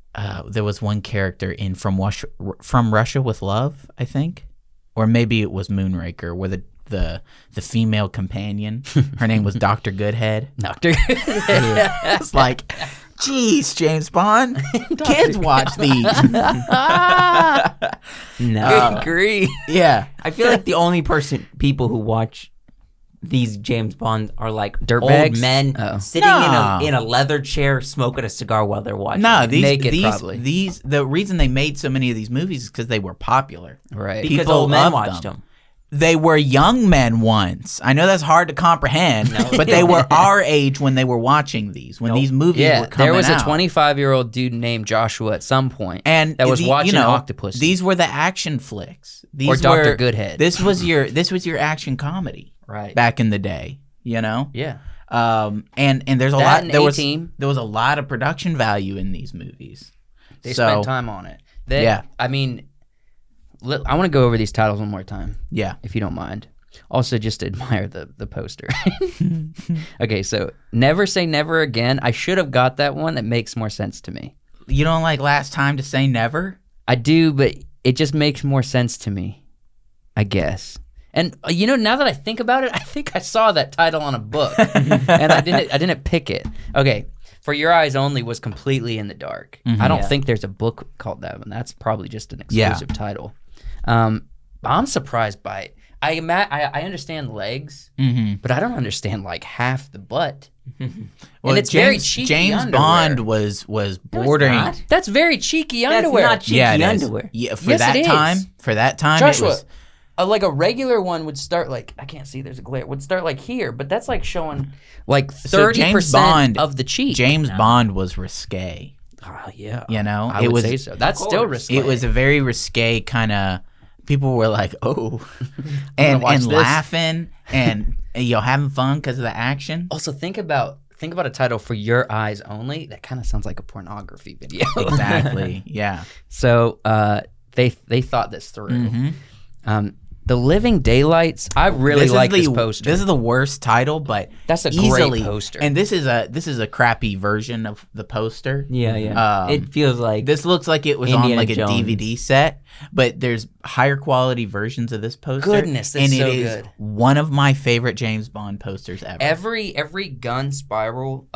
there was one character in From Russia with Love, I think, or maybe it was Moonraker, where the female companion, her name was Dr. Goodhead. Doctor. It's like, geez, James Bond, kids watch these. No. Good grief. Yeah, I feel like the only people who watch these James Bonds are like Dirtbags? old men Oh. sitting No. in a leather chair smoking a cigar while they're watching. no, it. Naked, probably. these the reason they made so many of these movies is because they were popular. Right. because people old men loved watched them. them. They were young men once. I know that's hard to comprehend, but they were our age when they were watching these. When these movies Yeah, were coming there was a out. 25-year-old dude named Joshua at some point and that was watching you know, Octopus. These were the action flicks. These Or Dr. were- Goodhead. This was your action comedy Right. back in the day. You know, Yeah. and there's a That lot. and There was A-Team. there was a lot of production value in these movies. They So, spent time on it. Yeah. I mean, I want to go over these titles one more time, Yeah. if you don't mind. Also, just admire the poster. Okay, so Never Say Never Again. I should have got that one. That makes more sense to me. You don't like Last Time to Say Never? I do, but it just makes more sense to me, I guess. And you know, now that I think about it, I think I saw that title on a book, and I didn't pick it. Okay, For Your Eyes Only was completely in the dark. I don't Yeah. think there's a book called that one. That's probably just an Yeah. exclusive title. I'm surprised by it. I understand legs, but I don't understand like half the butt. Well, it's very cheeky James underwear. Bond was bordering. not. That's very cheeky That's underwear. not cheeky Yeah, it is. underwear. Yeah, for Yes, that it is. time. For that time, Joshua, it was. like a regular one would start like I can't see. There's a glare. Would start like here, but that's like showing like So James 30% Bond- of the cheek. James Bond was risque. Oh yeah, You know, I it would was. say so. That's still risky. It was a very risque kind of. People were like, "Oh," and watch this. laughing and having fun because of the action. Also, think about a title For Your Eyes Only. That kind of sounds like a pornography video. Exactly. Yeah. So they thought this through. Mm-hmm. The Living Daylights. I really like this poster. This is the worst title, but That's a great easily, poster. And this is a crappy version of the poster. Yeah, yeah. It feels like This looks like it was on Indiana like a Jones. DVD set, but there's higher quality versions of this poster. Goodness, that's and so it is good. one of my favorite James Bond posters ever. Every gun spiral,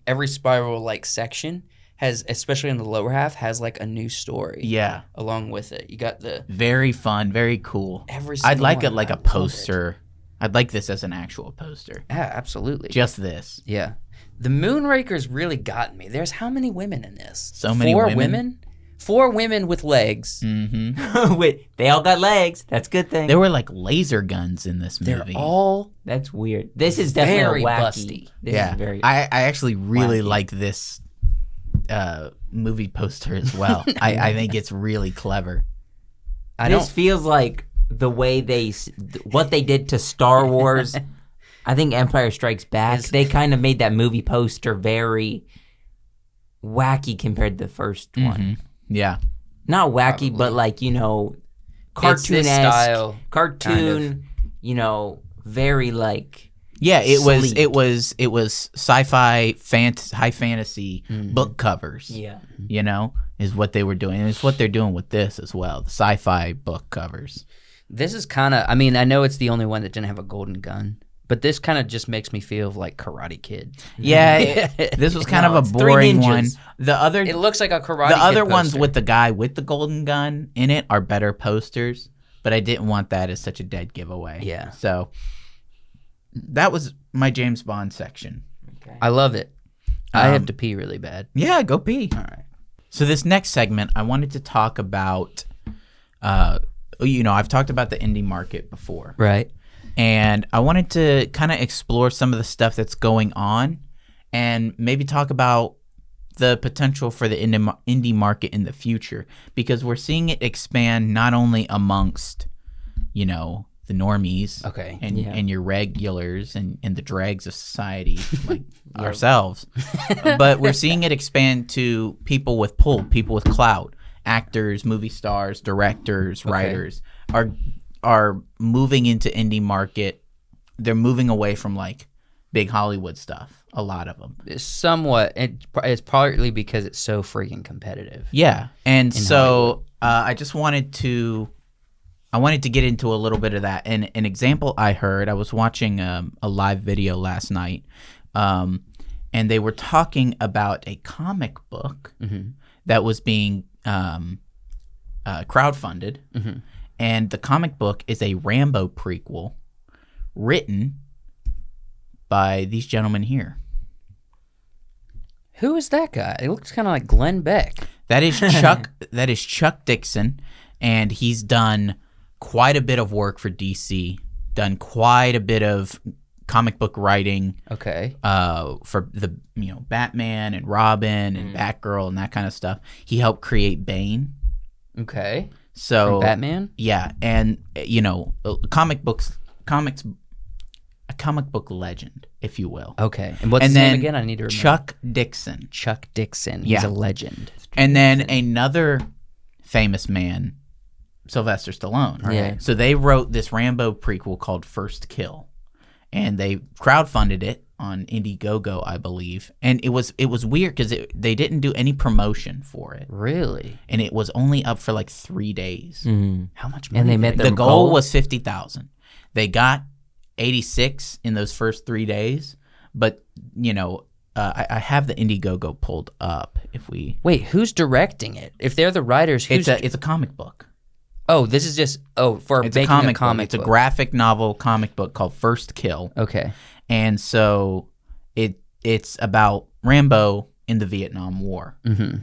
every spiral like section has, especially in the lower half, has like a new story. Yeah, Along with it, you got the very fun, very cool. every. I'd single like one. it like I a love it. poster. I'd like this as an actual poster. Yeah, absolutely. Just this. Yeah. The Moonraker's really gotten me. There's how many women in this? So many 4 women. women? 4 women with legs. Mm-hmm. wait, they all got legs. That's a good thing. There were like laser guns in this They're movie. all That's weird. This is definitely Very wacky. busty. This yeah, is very. I actually really wacky. like this movie poster as well. I think it's really clever. I this don't feels like the way what they did to Star Wars. I think Empire Strikes Back. They kind of made that movie poster very wacky compared to the first one. Yeah, not wacky, but like, It's this cartoon-esque, style, cartoon, very like Yeah, sleek. it was sci-fi, high fantasy book covers. Yeah. Is what they were doing. And it's what they're doing with this as well. The sci-fi book covers. This is kind of, I mean, I know it's the only one that didn't have a golden gun, but this kind of just makes me feel like Karate Kid. Yeah, this was kind No, of it's a three boring one. ninjas. The other It looks like a Karate the Kid other ones poster. with the guy with the golden gun in it are better posters, but I didn't want that as such a dead giveaway. Yeah. So that was my James Bond section. I love it. I have to pee really bad. Yeah, go pee. All right. So this next segment, I wanted to talk about, I've talked about the indie market before, Right. and I wanted to kind of explore some of the stuff that's going on, and maybe talk about the potential for the indie market in the future, because we're seeing it expand not only amongst, the normies, Okay. and your regulars and the dregs of society like ourselves, but we're seeing it expand to people with pull, people with clout, actors, movie stars, directors, writers are moving into indie market. They're moving away from like big Hollywood stuff. A lot of them. Somewhat. It's partly because it's so freaking competitive. Yeah, and Hollywood. so I just wanted to get into a little bit of that. And an example I heard, I was watching a live video last night, and they were talking about a comic book that was being crowdfunded, and the comic book is a Rambo prequel written by these gentlemen here. Who is that guy? It looks kind of like Glenn Beck. That is Chuck. That is Chuck Dixon, and he's done quite a bit of work for DC. Done quite a bit of comic book writing. Okay. For the Batman and Robin and Batgirl and that kind of stuff. He helped create Bane. Okay. So From Batman? Yeah, and a comic book legend, if you will. Okay. And what's And his name then again? I need to remember. Chuck Dixon. Chuck Dixon. He's Yeah. a legend. And then another famous man, Sylvester Stallone. Yeah. So they wrote this Rambo prequel called First Kill, and they crowdfunded it on Indiegogo, I believe. And it was weird because they didn't do any promotion for it, Really? and it was only up for like 3 days. How much money? And they did met The their goal was 50,000. They got 86 in those first 3 days, but I have the Indiegogo pulled up. If we, Wait, who's directing it? If they're the writers, who's... it's a comic book. this is just... for It's making a comic book. It's a book. graphic novel comic book called First Kill, Okay. and so it's about Rambo in the Vietnam War. Mm-hmm.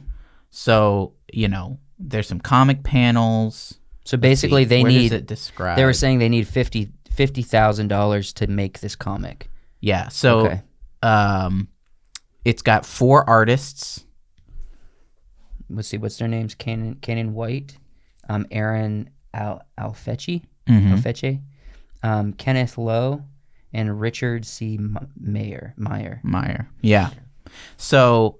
So there's some comic panels. So basically See, they where need... Does it describe? They were saying they need $50,000 to make this comic. Yeah. So Okay. it's got 4 artists. Let's see, what's their names? Cannon White, Aaron Alfechi, Mhm. Kenneth Lowe, and Richard C. Meyer. Meyer. Yeah. So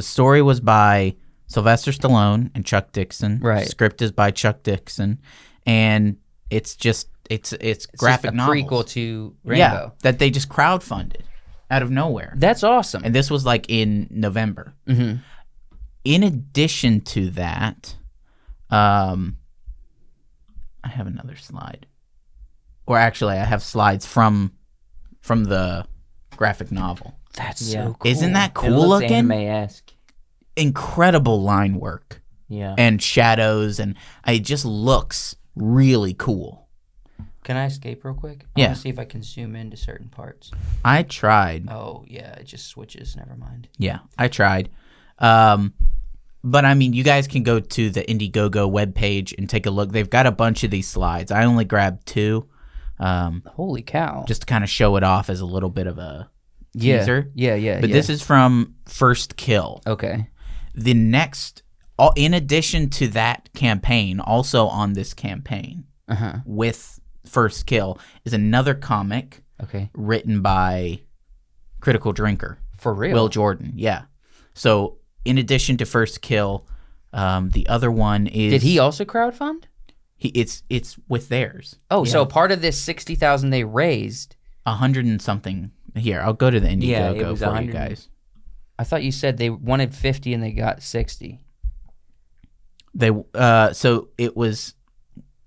story was by Sylvester Stallone and Chuck Dixon. Right. Script is by Chuck Dixon, and it's graphic It's a novels. prequel to Rambo. Yeah, that they just crowdfunded out of nowhere. That's awesome. And this was like in November. Mhm. In addition to that, I have another slide. Or actually, I have slides from the graphic novel. That's Yeah. so cool. Isn't that It cool looks looking? anime-esque. Incredible line work Yeah. and shadows, and it just looks really cool. Can I escape real quick? I Yeah. want to see if I can zoom into certain parts. I tried. Oh, yeah, it just switches. Never mind. Yeah, I tried. But I mean, you guys can go to the Indiegogo webpage and take a look. They've got a bunch of these slides. I only grabbed 2, Holy cow. just to kind of show it off as a little bit of a yeah. teaser. Yeah. But this is from First Kill. Okay. The next, in addition to that campaign, also on this campaign Uh-huh. with First Kill is another comic Okay. written by Critical Drinker. For real? Will Jordan, yeah. So in addition to First Kill, the other one is. Did he also crowdfund? It's with theirs. Oh, so part of this 60,000 they raised. 100 and something. Here, I'll go to the Yeah, it Indiegogo was for 100. you guys. I thought you said they wanted 50 and they got 60. They so it was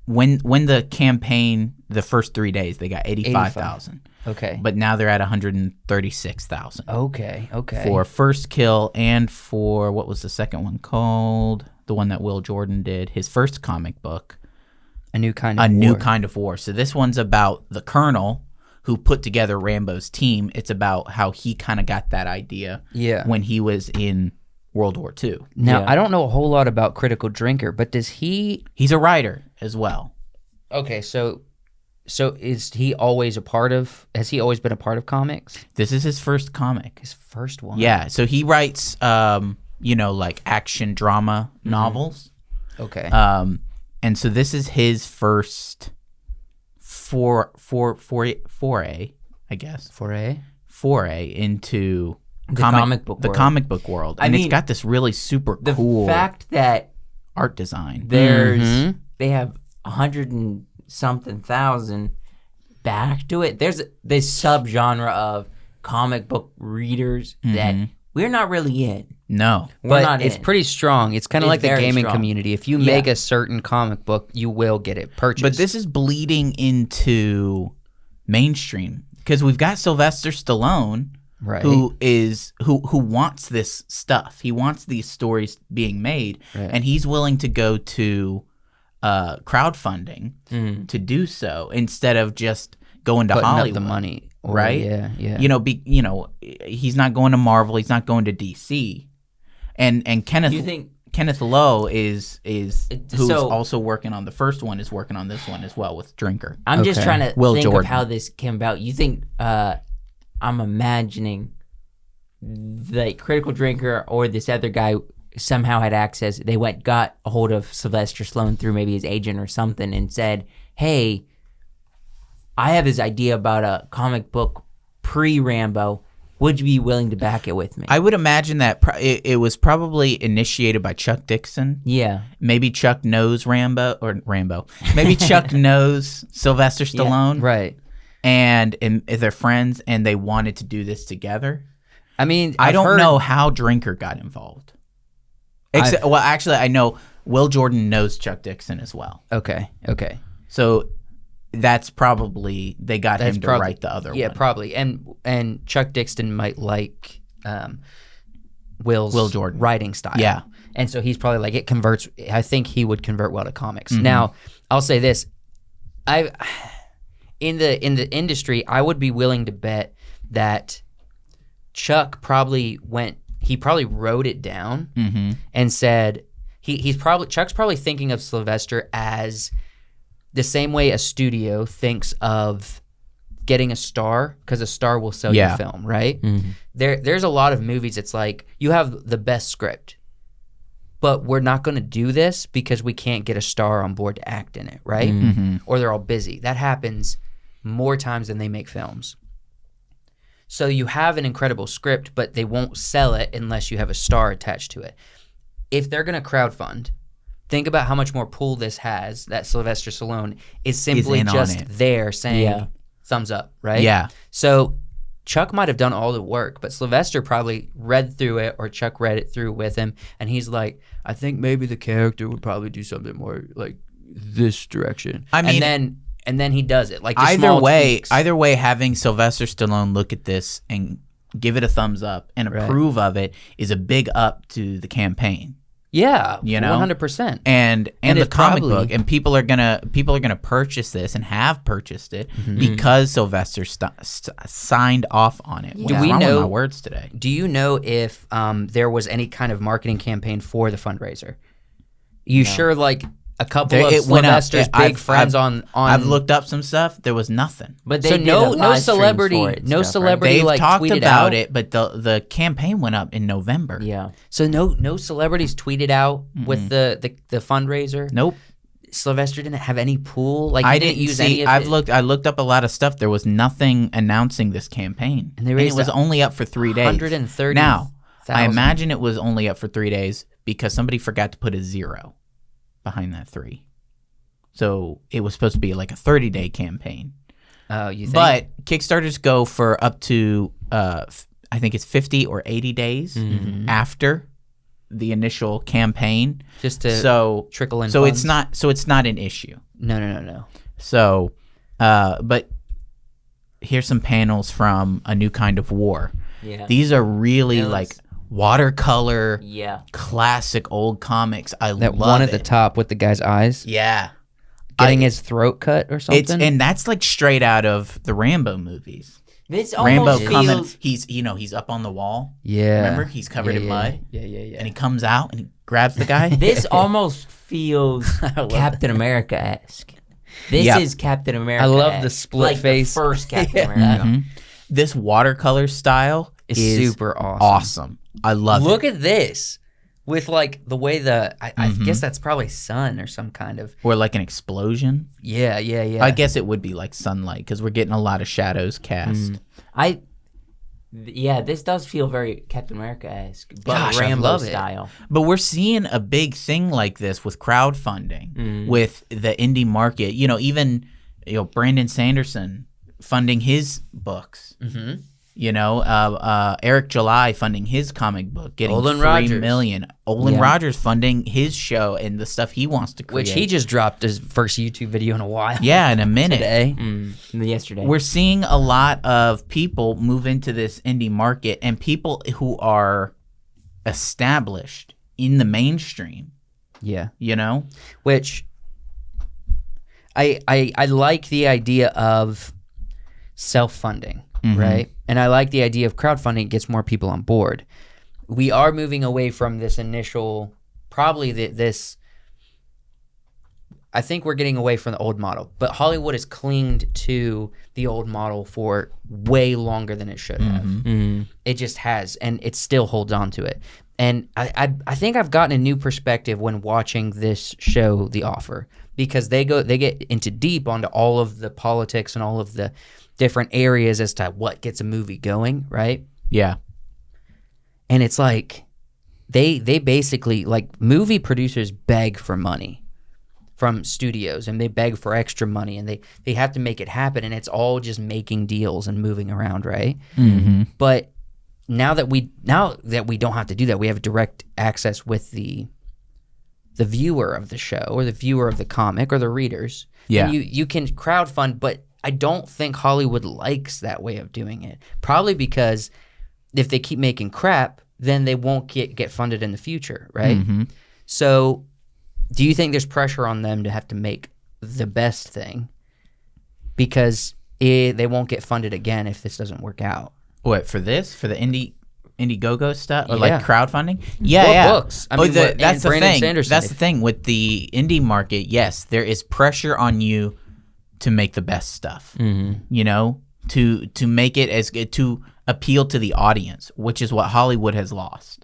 when the campaign, the first 3 days, they got 85,000. Okay. But now they're at 136,000 Okay. for First Kill and for what was the second one called? The one that Will Jordan did, his first comic book, a new kind of A war. New Kind of War. So this one's about the Colonel who put together Rambo's team. It's about how he kind of got that idea Yeah. when he was in World War II. Now, Yeah. I don't know a whole lot about Critical Drinker, but does he... He's a writer as well. Okay, so is he always a part of... Has he always been a part of comics? This is his first comic. His first one? Yeah, so he writes, like action drama novels. Okay. And so this is his first foray, I guess, foray into The comic book the world. comic book world. I And mean, it's got this really super The cool fact that art design. there's they have 100 and something thousand back to it. There's this subgenre of comic book readers that we're not really in. No. We're but not it's in. pretty strong. It's kind of It's like the very gaming strong. community. If you Yeah. make a certain comic book, you will get it purchased. But this is bleeding into mainstream because we've got Sylvester Stallone, Right. who wants this stuff. He wants these stories being made, Right. and he's willing to go to crowdfunding to do so instead of just going to putting Hollywood. up the money. Or- Right? Yeah. He's not going to Marvel. He's not going to DC. And Kenneth You think Kenneth Lowe is who's so- also working on the first one, is working on this one as well with Drinker. I'm just Okay. trying to Will think Jordan. of how this came about. You think I'm imagining the Critical Drinker or this other guy somehow had access. They got a hold of Sylvester Stallone through maybe his agent or something and said, "Hey, I have this idea about a comic book pre-Rambo. Would you be willing to back it with me?" I would imagine that it was probably initiated by Chuck Dixon. Yeah. Maybe Chuck knows Rambo. Maybe Chuck knows Sylvester Stallone, Right. and they're friends, and they wanted to do this together. I mean, I I've don't heard- know how Drinker got involved. Well, actually, I know Will Jordan knows Chuck Dixon as well. Okay. So that's probably they got him to write the other Yeah, one. probably. And Chuck Dixon might like Will Jordan. writing style. Yeah. And so he's probably like, it converts. I think he would convert well to comics. Mm-hmm. Now, I'll say this. In the industry, I would be willing to bet that Chuck probably wrote it down and said Chuck's probably thinking of Sylvester as the same way a studio thinks of getting a star, because a star will sell your film, right? There's a lot of movies. It's like, you have the best script, but we're not going to do this because we can't get a star on board to act in it, right? Or they're all busy. That happens more times than they make films. So you have an incredible script, but they won't sell it unless you have a star attached to it. If they're going to crowdfund, think about how much more pull this has, that Sylvester Stallone is simply in on just it. there saying Yeah. thumbs up, right? Yeah. So Chuck might have done all the work, but Sylvester probably read through it, or Chuck read it through with him, and he's like, I think maybe the character would probably do something more like this direction. I mean- and then he does it. Like, just Either small way, tweaks. having Sylvester Stallone look at this and give it a thumbs up and approve of it is a big up to the campaign. Yeah, You know? 100%. And the it's comic probably- book, and people are gonna purchase this and have purchased it because Sylvester signed off on it. What's we wrong know- with my words today? Do you know if there was any kind of marketing campaign for the fundraiser? You sure, like, a couple of It went up. Sylvester's Yeah, big friends on I've looked up some stuff. There was nothing. But they So did no a live stream celebrity- for it and no stuff, celebrity- They've like, talked tweeted about out? it, but the campaign went up in November. Right? Yeah. So no celebrities tweeted out with the fundraiser. Nope. Sylvester didn't have any pool. Like, I he didn't use see. any of it. I looked up a lot of stuff. There was nothing announcing this campaign, And they it raised was only up for 3 days. 130. Now, I imagine it was only up for 3 days because somebody forgot to put a 0 behind that 3. So it was supposed to be like a 30-day campaign. Oh, you think? But Kickstarters go for up to, I think it's 50 or 80 days after the initial campaign. Just to trickle in So funds? it's not an issue. No. So, but here's some panels from A New Kind of War. Yeah. These are really Yeah, like watercolor, Yeah. classic old comics. I That love one at it. the top with the guy's eyes Yeah. getting his throat cut or something. And that's like straight out of the Rambo movies. This Rambo almost coming, feels. he's up on the wall. yeah. Remember, he's covered in mud, Yeah. and he comes out and he grabs the guy. This almost feels love Captain America-esque. This Yeah. is Captain America. I love the split like face. The first Captain America. Mhm. This watercolor style It's is super awesome. awesome. I love Look it. at this with like the way I guess that's probably sun or some kind of Or like an explosion. yeah. I guess it would be like sunlight because we're getting a lot of shadows cast. This does feel very Captain America-esque, but Gosh, I Rambo love it. style. But we're seeing a big thing like this with crowdfunding, with the indie market. Even Brandon Sanderson funding his books. Mhm. Eric July funding his comic book, getting Olin $3 Rogers. million. Olin Yeah. Rogers funding his show and the stuff he wants to create. which he just dropped his first YouTube video in a while. yeah, in a minute. Today. Yesterday. We're seeing a lot of people move into this indie market and people who are established in the mainstream, Yeah. Which I like the idea of self-funding, right? And I like the idea of crowdfunding. It gets more people on board. We are moving away from this initial, probably this. I think we're getting away from the old model, but Hollywood has clinged to the old model for way longer than it should have. It just has, and it still holds on to it. And I think I've gotten a new perspective when watching this show, The Offer, because they get into deep onto all of the politics and all of the different areas as to what gets a movie going, right? yeah, And it's like they basically, like, movie producers beg for money from studios, and they beg for extra money, and they have to make it happen, and it's all just making deals and moving around, right? But now that we don't have to do that, we have direct access with the viewer of the show or the viewer of the comic or the readers. Yeah. And you can crowdfund, but I don't think Hollywood likes that way of doing it. Probably because if they keep making crap, then they won't get funded in the future, right? So do you think there's pressure on them to have to make the best thing because they won't get funded again if this doesn't work out? What for this? For the Indiegogo stuff or Yeah. like crowdfunding? Yeah, Well, yeah. books. I mean, and that's the Brandon thing. Sanderson, That's if- the thing with the indie market. Yes, there is pressure on you to make the best stuff. To make it as good, to appeal to the audience, which is what Hollywood has lost.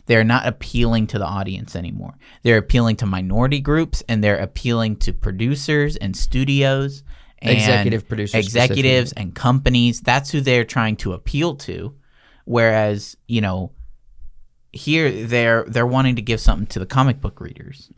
They're not appealing to the audience anymore. They're appealing to minority groups, and they're appealing to producers and studios. And Executive producers executives specifically. and companies. That's who they're trying to appeal to. Whereas, here they're wanting to give something to the comic book readers.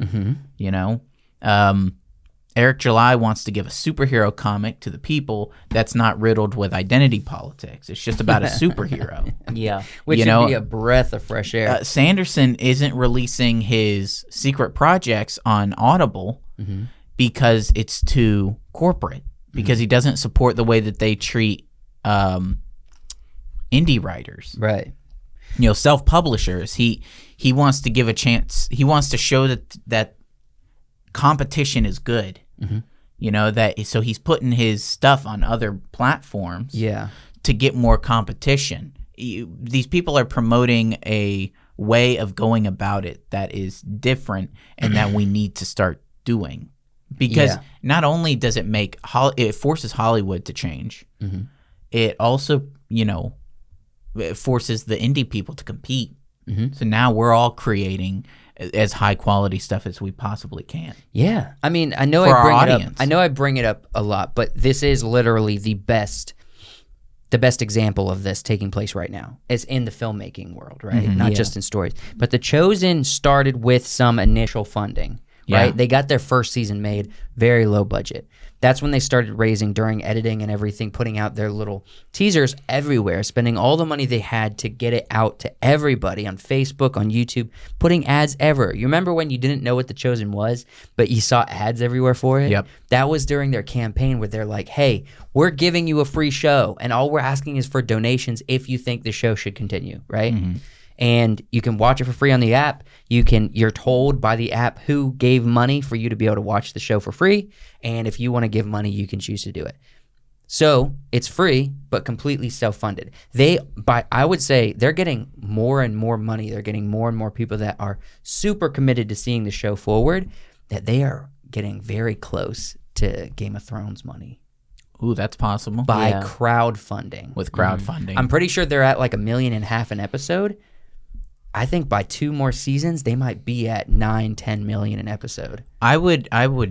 Eric July wants to give a superhero comic to the people that's not riddled with identity politics. It's just about a superhero. yeah. Which You would know, be a breath of fresh air. Sanderson isn't releasing his secret projects on Audible because it's too corporate, because he doesn't support the way that they treat indie writers. Right. Self-publishers. He wants to give a chance. He wants to show that competition is good. So he's putting his stuff on other platforms Yeah. to get more competition. These people are promoting a way of going about it that is different and that we need to start doing. Because Yeah. not only does it it forces Hollywood to change, it also, it forces the indie people to compete. So now we're all creating as high quality stuff as we possibly can. Yeah. I mean, I know For I bring our it up. audience. I know I bring it up a lot, but this is literally the best the best example of this taking place right now is in the filmmaking world, right? Not just in stories. But The Chosen started with some initial funding, right? Yeah. They got their first season made, very low budget. That's when they started raising during editing and everything, putting out their little teasers everywhere, spending all the money they had to get it out to everybody on Facebook, on YouTube, putting ads everywhere. You remember when you didn't know what The Chosen was, but you saw ads everywhere for it? Yep. That was during their campaign where they're like, hey, we're giving you a free show, and all we're asking is for donations if you think the show should continue, right? And you can watch it for free on the app. You're told by the app who gave money for you to be able to watch the show for free. And if you want to give money, you can choose to do it. So it's free, but completely self-funded. I would say they're getting more and more money. They're getting more and more people that are super committed to seeing the show forward, that they are getting very close to Game of Thrones money Ooh, that's possible. by Yeah. crowdfunding. With crowdfunding. I'm pretty sure they're at like $1.5 million an episode. I think by 2 more seasons, they might be at 9-10 million an episode. I would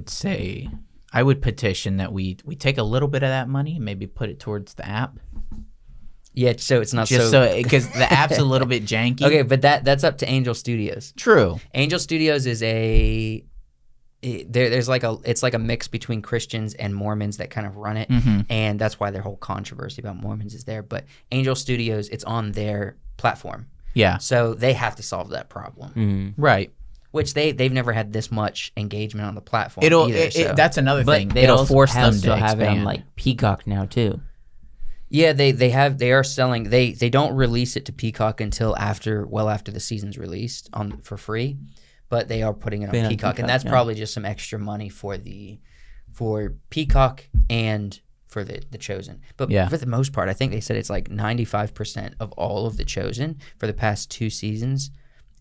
say I would petition that we take a little bit of that money and maybe put it towards the app. Yeah, so it's not Just so because the app's a little bit janky. Okay, but that's up to Angel Studios. True. Angel Studios is there's like it's like a mix between Christians and Mormons that kind of run it, and that's why their whole controversy about Mormons is there. But Angel Studios, it's on their platform, Yeah. so they have to solve that problem. Right. Which they've never had this much engagement on the platform. Either, so. That's another But thing. they It'll also force them still to have it on expand. like Peacock now too. Yeah, they are selling. They don't release it to Peacock until after the season's released for free, but they are putting it on Peacock, and that's probably just some extra money for Peacock and for the Chosen. But Yeah. for the most part, I think they said it's like 95% of all of the Chosen for the past 2 seasons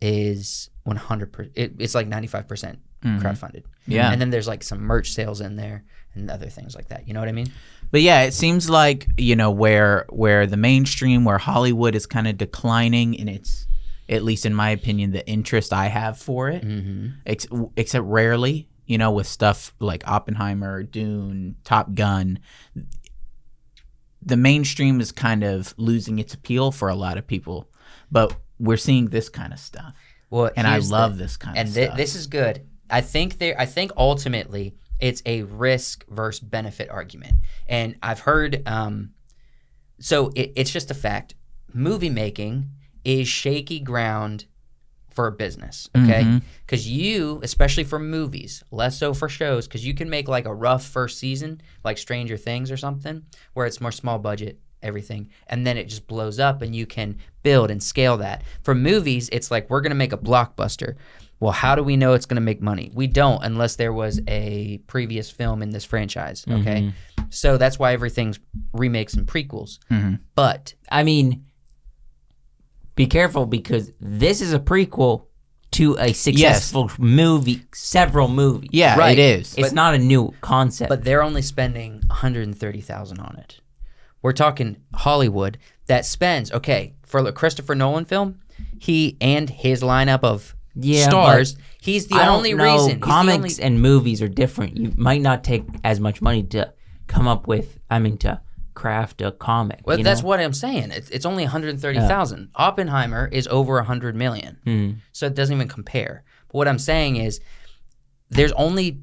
is 100%. It's like 95% crowdfunded. Yeah. and then there's like some merch sales in there and other things like that. You know what I mean? But yeah, it seems like, where the mainstream, where Hollywood is kind of declining in its, at least in my opinion, the interest I have for it, except rarely, with stuff like Oppenheimer, Dune, Top Gun, the mainstream is kind of losing its appeal for a lot of people. But we're seeing this kind of stuff. Well, And I here's love this kind of and stuff. this is good. I think ultimately it's a risk versus benefit argument, and I've heard. So it's just a fact. Movie making is shaky ground for a business, okay? Because you, especially for movies, less so for shows, because you can make like a rough first season, like Stranger Things or something, where it's more small budget, everything, and then it just blows up and you can build and scale that. For movies, it's like, we're going to make a blockbuster. Well, how do we know it's going to make money? We don't unless there was a previous film in this franchise, okay? So that's why everything's remakes and prequels. But I mean, be careful because this is a prequel to a successful movie, several movies. Yeah, Right. it is. It's not a new concept. but they're only spending $130,000 on it. We're talking Hollywood that spends, for a Christopher Nolan film, he and his lineup of stars, he's the I don't only know. reason. he's the Comics only- and movies are different. You might not take as much money to come up with, to craft a comic. Well, you that's know? what I'm saying. It's only 130,000. Oppenheimer is over 100 million. So it doesn't even compare. But what I'm saying is there's only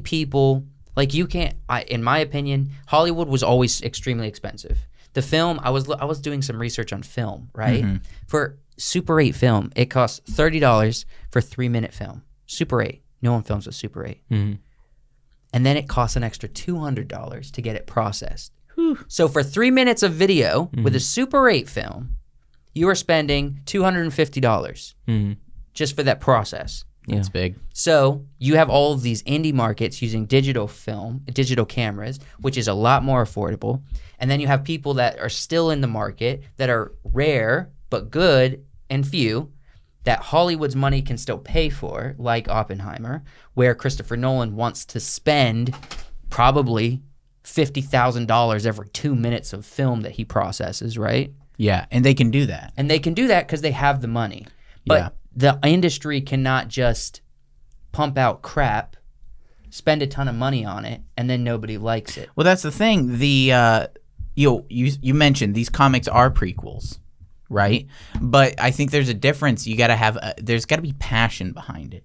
people like you can't in my opinion, Hollywood was always extremely expensive. The film, I was doing some research on film, right? For Super 8 film, it costs $30 for 3-minute film. Super 8. No one films with Super 8. And then it costs an extra $200 to get it processed. So for 3 minutes of video with a Super 8 film, you are spending $250 just for that process. It's big. So you have all of these indie markets using digital cameras, which is a lot more affordable. And then you have people that are still in the market that are rare but good and few that Hollywood's money can still pay for, like Oppenheimer, where Christopher Nolan wants to spend probably $50,000 every 2 minutes of film that he processes, right? Yeah, and they can do that. And they can do that because they have the money. But the industry cannot just pump out crap, spend a ton of money on it, and then nobody likes it. Well, that's the thing. you mentioned these comics are prequels, right? But I think there's a difference. You got to have there's got to be passion behind it.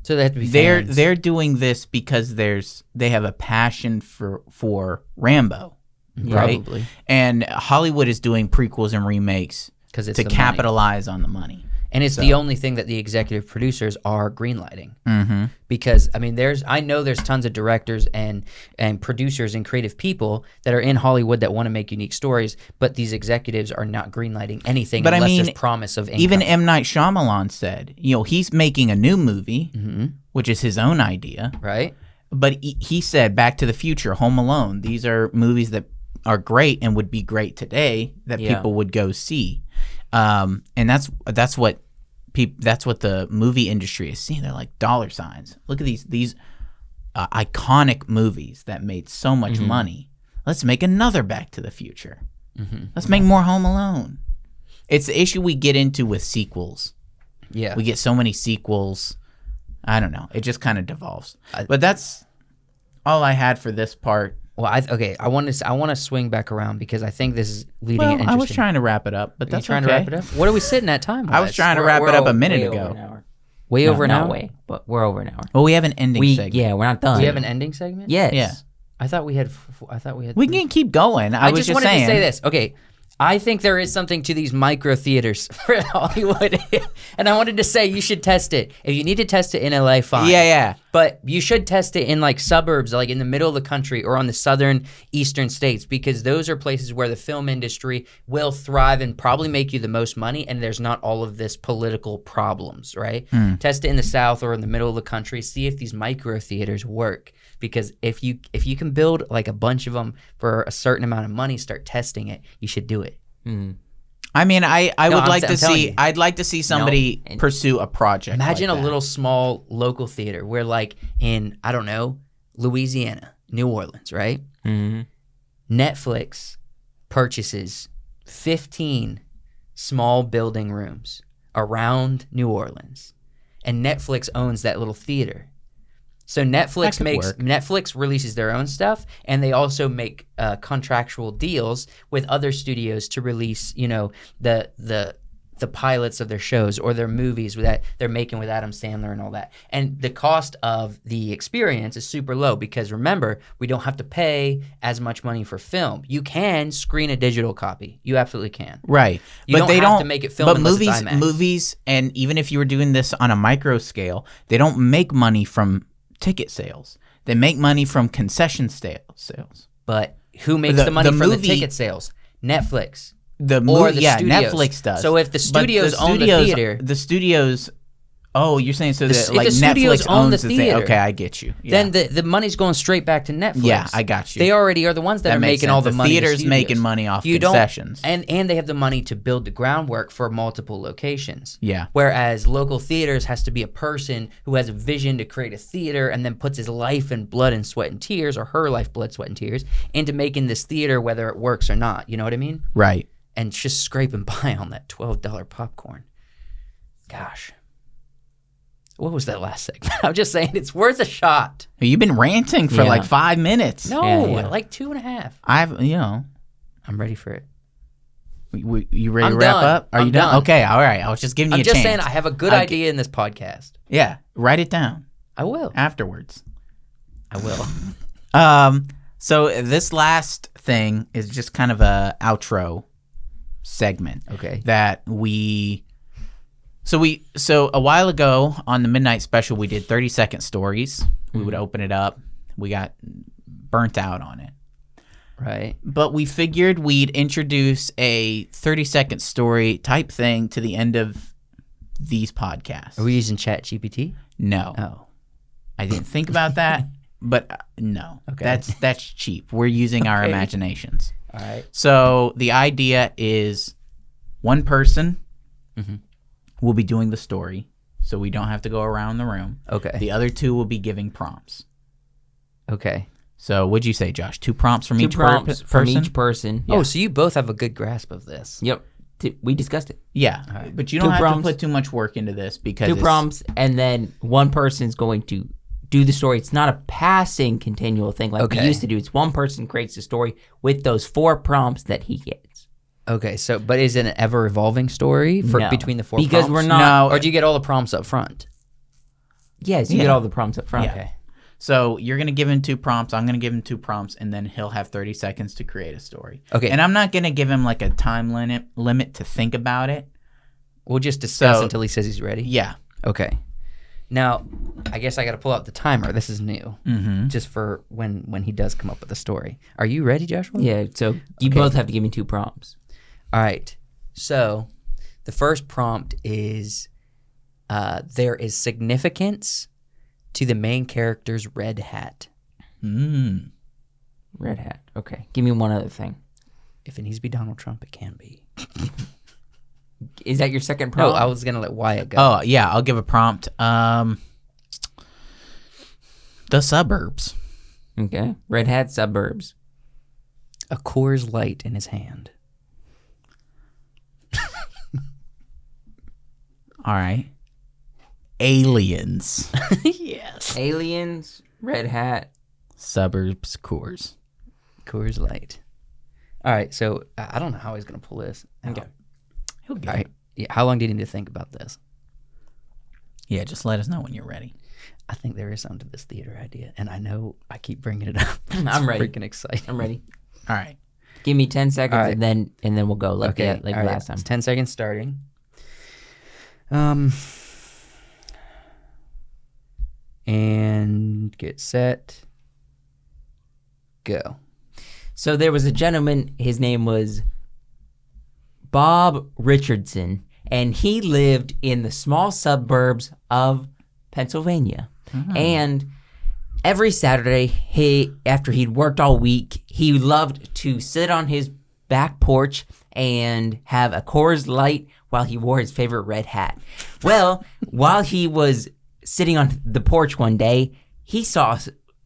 So they have to be fans. They're doing this because they have a passion for Rambo, right? Probably. And Hollywood is doing prequels and remakes 'Cause it's to the money. capitalize on the money. And it's the only thing that the executive producers are greenlighting. Mm-hmm. Because I mean, I know there's tons of directors and producers and creative people that are in Hollywood that want to make unique stories, but these executives are not greenlighting anything But I unless mean, there's promise of income. Even M. Night Shyamalan said, he's making a new movie, which is his own idea. right? But he said Back to the Future, Home Alone, these are movies that are great and would be great today that people would go see. And that's what the movie industry is seeing. They're like dollar signs. Look at these iconic movies that made so much money. Let's make another Back to the Future. Let's make more Home Alone. It's the issue we get into with sequels. Yeah. We get so many sequels. I don't know. It just kind of devolves. But that's all I had for this part. Well, I want to swing back around because I think this is leading Well, it interesting. I was trying to wrap it up, but Are you that's trying okay. to wrap it up? What are we sitting at time? I was trying to wrap it up a minute ago. way over an not hour. way, but we're over an hour. Well, we have an ending segment. Yeah, we're not done. We have an ending segment. Yes. Yeah. I thought we had. We can keep going. I was just wanted saying. to say this. Okay. I think there is something to these micro theaters for Hollywood. And I wanted to say you should test it. If you need to test it in LA, fine. Yeah. But you should test it in like suburbs, like in the middle of the country or on the southern eastern states, because those are places where the film industry will thrive and probably make you the most money, and there's not all of this political problems, right? Test it in the south or in the middle of the country. See if these micro theaters work. Because if you can build like a bunch of them for a certain amount of money, start testing it, you should do it. I mean, I would I'm like to telling see. you. I'd like to see somebody pursue a project. Imagine like a that. little small local theater where, like in, I don't know, Louisiana, New Orleans, right? Mm-hmm. Netflix purchases 15 small building rooms around New Orleans, and Netflix owns that little theater. So Netflix releases their own stuff, and they also make contractual deals with other studios to release, the pilots of their shows or their movies that they're making with Adam Sandler and all that. And the cost of the experience is super low because remember, we don't have to pay as much money for film. You can screen a digital copy. You absolutely can. Right. You but don't they have don't to make it film But unless it's IMAX. movies, and even if you were doing this on a micro scale, they don't make money from ticket sales. They make money from concession sales. But who makes the money from the ticket sales? Netflix. The Or movie, the yeah, studios. Netflix does. So if the But studios own the theater- the studios. Oh, you're saying so that if like the studios Netflix own owns the thing. theater, Okay, I get you. Yeah. Then the money's going straight back to Netflix. Yeah, I got you. They already are the ones that are makes making all sense. the money. Theater's studios. making money off You concessions. and they have the money to build the groundwork for multiple locations. Yeah. Whereas local theaters has to be a person who has a vision to create a theater and then puts his life and blood and sweat and tears, or her life, blood, sweat, and tears, into making this theater, whether it works or not. You know what I mean? Right. And just scraping by on that $12 popcorn. Gosh. What was that last segment? I'm just saying it's worth a shot. You've been ranting for Yeah. like 5 minutes. No, Yeah. like 2.5. I'm ready for it. You ready I'm to wrap done. up? Are I'm you done? done. Okay, all right. I was just giving you I'm a just chance. saying I have a good Okay. idea in this podcast. Yeah, write it down I will. afterwards. I will. So this last thing is just kind of a outro segment. Okay. That so a while ago on the Midnight Special we did 30-second stories. We would open it up. We got burnt out on it. Right. But we figured we'd introduce a 30-second story type thing to the end of these podcasts. Are we using ChatGPT? No. Oh. I didn't think about that, but no. Okay. That's cheap. We're using our Okay. imaginations. All right. So the idea is one person will be doing the story, so we don't have to go around the room. Okay. The other two will be giving prompts. Okay. So what'd you say, Josh? 2 prompts from each prompts person? from each person. Oh, so you both have a good grasp of this. Yep. We discussed it. Yeah, but you don't 2 have prompts. to put too much work into this because 2 it's- prompts, and then one person's going to do the story. It's not a passing continual thing like we Okay. used to do. It's one person creates the story with those 4 prompts that he gets. Okay, so but is it an ever evolving story for No. between the 4 Because prompts? we're not- No. Or do you get all the prompts up front? Yes, you Yeah. get all the prompts up front. Yeah. Okay. So you're gonna give him 2 prompts. I'm gonna give him 2 prompts, and then he'll have 30 seconds to create a story. Okay. And I'm not gonna give him like a time limit to think about it. We'll just discuss So- until he says he's ready. Yeah. Okay. Now, I guess I got to pull out the timer. This is new, just for when he does come up with a story. Are you ready, Joshua? Yeah, so you both have to give me 2 prompts. All right. So, the first prompt is there is significance to the main character's red hat. Mm. Red hat. Okay. Give me one other thing. If it needs to be Donald Trump, it can be. Is that your second No, prompt? I was gonna let Wyatt go. Oh yeah, I'll give a prompt. The suburbs. Okay. Red hat suburbs. A Coors Light in his hand. All right. Aliens. Yes. Aliens. Red hat. Suburbs. Coors. Coors Light. All right. So I don't know how he's gonna pull this. Okay. He'll get All right. it. Yeah, how long do you need to think about this? Yeah, just let us know when you're ready. I think there is something to this theater idea, and I know I keep bringing it up. I'm ready. Freaking excited. I'm ready. All right. Give me 10 seconds All right. and then we'll go like Okay. like all right, last time. It's 10 seconds starting. And get set. Go. So there was a gentleman, his name was Bob Richardson, and he lived in the small suburbs of Pennsylvania. And every Saturday, after he'd worked all week, he loved to sit on his back porch and have a Coors Light while he wore his favorite red hat. Well, while he was sitting on the porch one day, he saw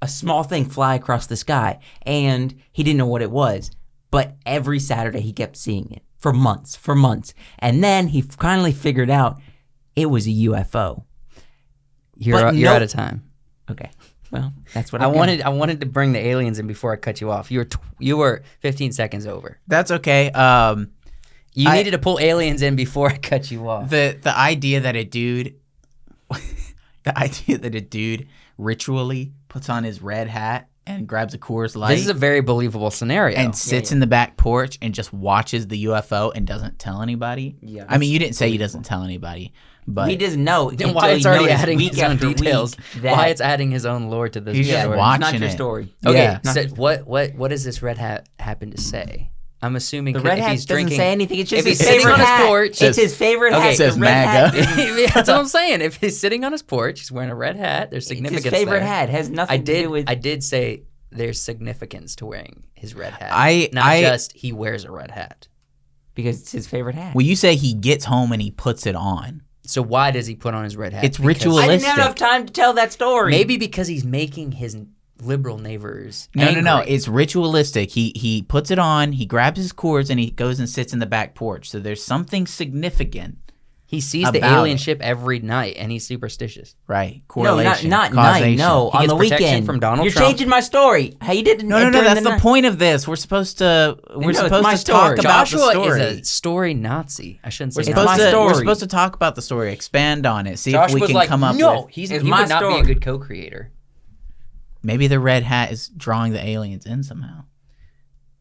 a small thing fly across the sky, and he didn't know what it was. But every Saturday, he kept seeing it for months. And then he finally figured out it was a UFO. You're But you're no- out of time. Okay, well, that's what I I've got. wanted to bring the aliens in before I cut you off. You were 15 seconds over. That's okay. You I- needed to pull aliens in before I cut you off. The idea that a dude ritually puts on his red hat and grabs a Coors Light This is a very believable scenario. and sits in the back porch and just watches the UFO and doesn't tell anybody. Yeah, I mean, you didn't say he doesn't tell anybody, but He doesn't know. Then until Wyatt's he already noticed adding week his own after week details. that- Wyatt's adding his own lore to this He's just story. watching Not your it. story. Okay, Yeah. so what does this red hat happen to say? I'm assuming The red if hat he's doesn't drinking, say anything. It's just if his he's sitting favorite on his hat. porch, It's his favorite Okay, hat. it says the red MAGA. hat. That's what I'm saying. If he's sitting on his porch, he's wearing a red hat. There's It's significance his favorite there. hat. It has nothing to do with. I did say there's significance to wearing his red hat. I- not I- just he wears a red hat. because it's his favorite hat. well, you say he gets home and he puts it on. So why does he put on his red hat? It's Because- ritualistic. I didn't have enough time to tell that story. Maybe because he's making his liberal neighbors No, angry. no. It's ritualistic. He puts it on. He grabs his Coors and he goes and sits in the back porch. So there's something significant, He sees the about alien it. ship every night, and he's superstitious. right? no, Correlation, not causation. night. No, He on gets the protection weekend. from Donald You're Trump. changing my story. How you didn't? No, no, no. during That's the night. point of this. We're supposed to. We're it's supposed my to story. talk about Joshua the story. is a story Nazi. I shouldn't say We're It's supposed my to. story. We're supposed to talk about the story, expand on it, see Josh if we was can like, come up no, with. he It's would my not be story. a good co-creator. Maybe the red hat is drawing the aliens in somehow.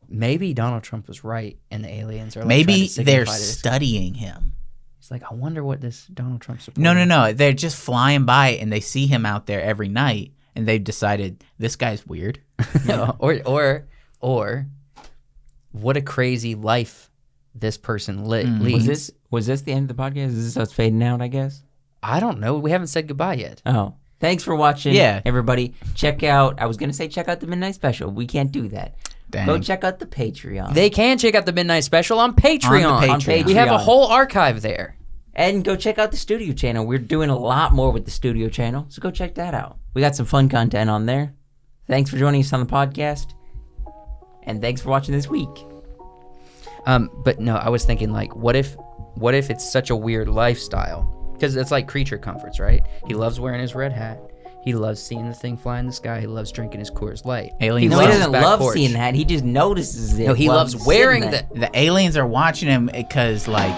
Maybe Donald Trump was right, and the aliens are like Maybe trying to they're signify this. studying him. He's like, I wonder what this Donald Trump supporter. No. They're just flying by and they see him out there every night, and they've decided this guy's weird. No. or what a crazy life this person leads. Was this the end of the podcast? Is this us fading out? I guess. I don't know. We haven't said goodbye yet. Oh, thanks for watching. Yeah. everybody, check out. I was gonna say check out the Midnight Special. We can't do that. Dang. Go check out the Patreon. They can check out the Midnight Special on Patreon. On Patreon. We have a Patreon. whole archive there. And go check out the studio channel. We're doing a lot more with the studio channel, so go check that out. We got some fun content on there. Thanks for joining us on the podcast, and thanks for watching this week. But no, I was thinking like, what if it's such a weird lifestyle? Because it's like creature comforts, right? He loves wearing his red hat. He loves seeing the thing fly in the sky. He loves drinking his Coors Light. Aliens No, loves he his doesn't back love porch. seeing that. He just notices it. No, he while loves he's wearing sitting there. the. The aliens are watching him because, like,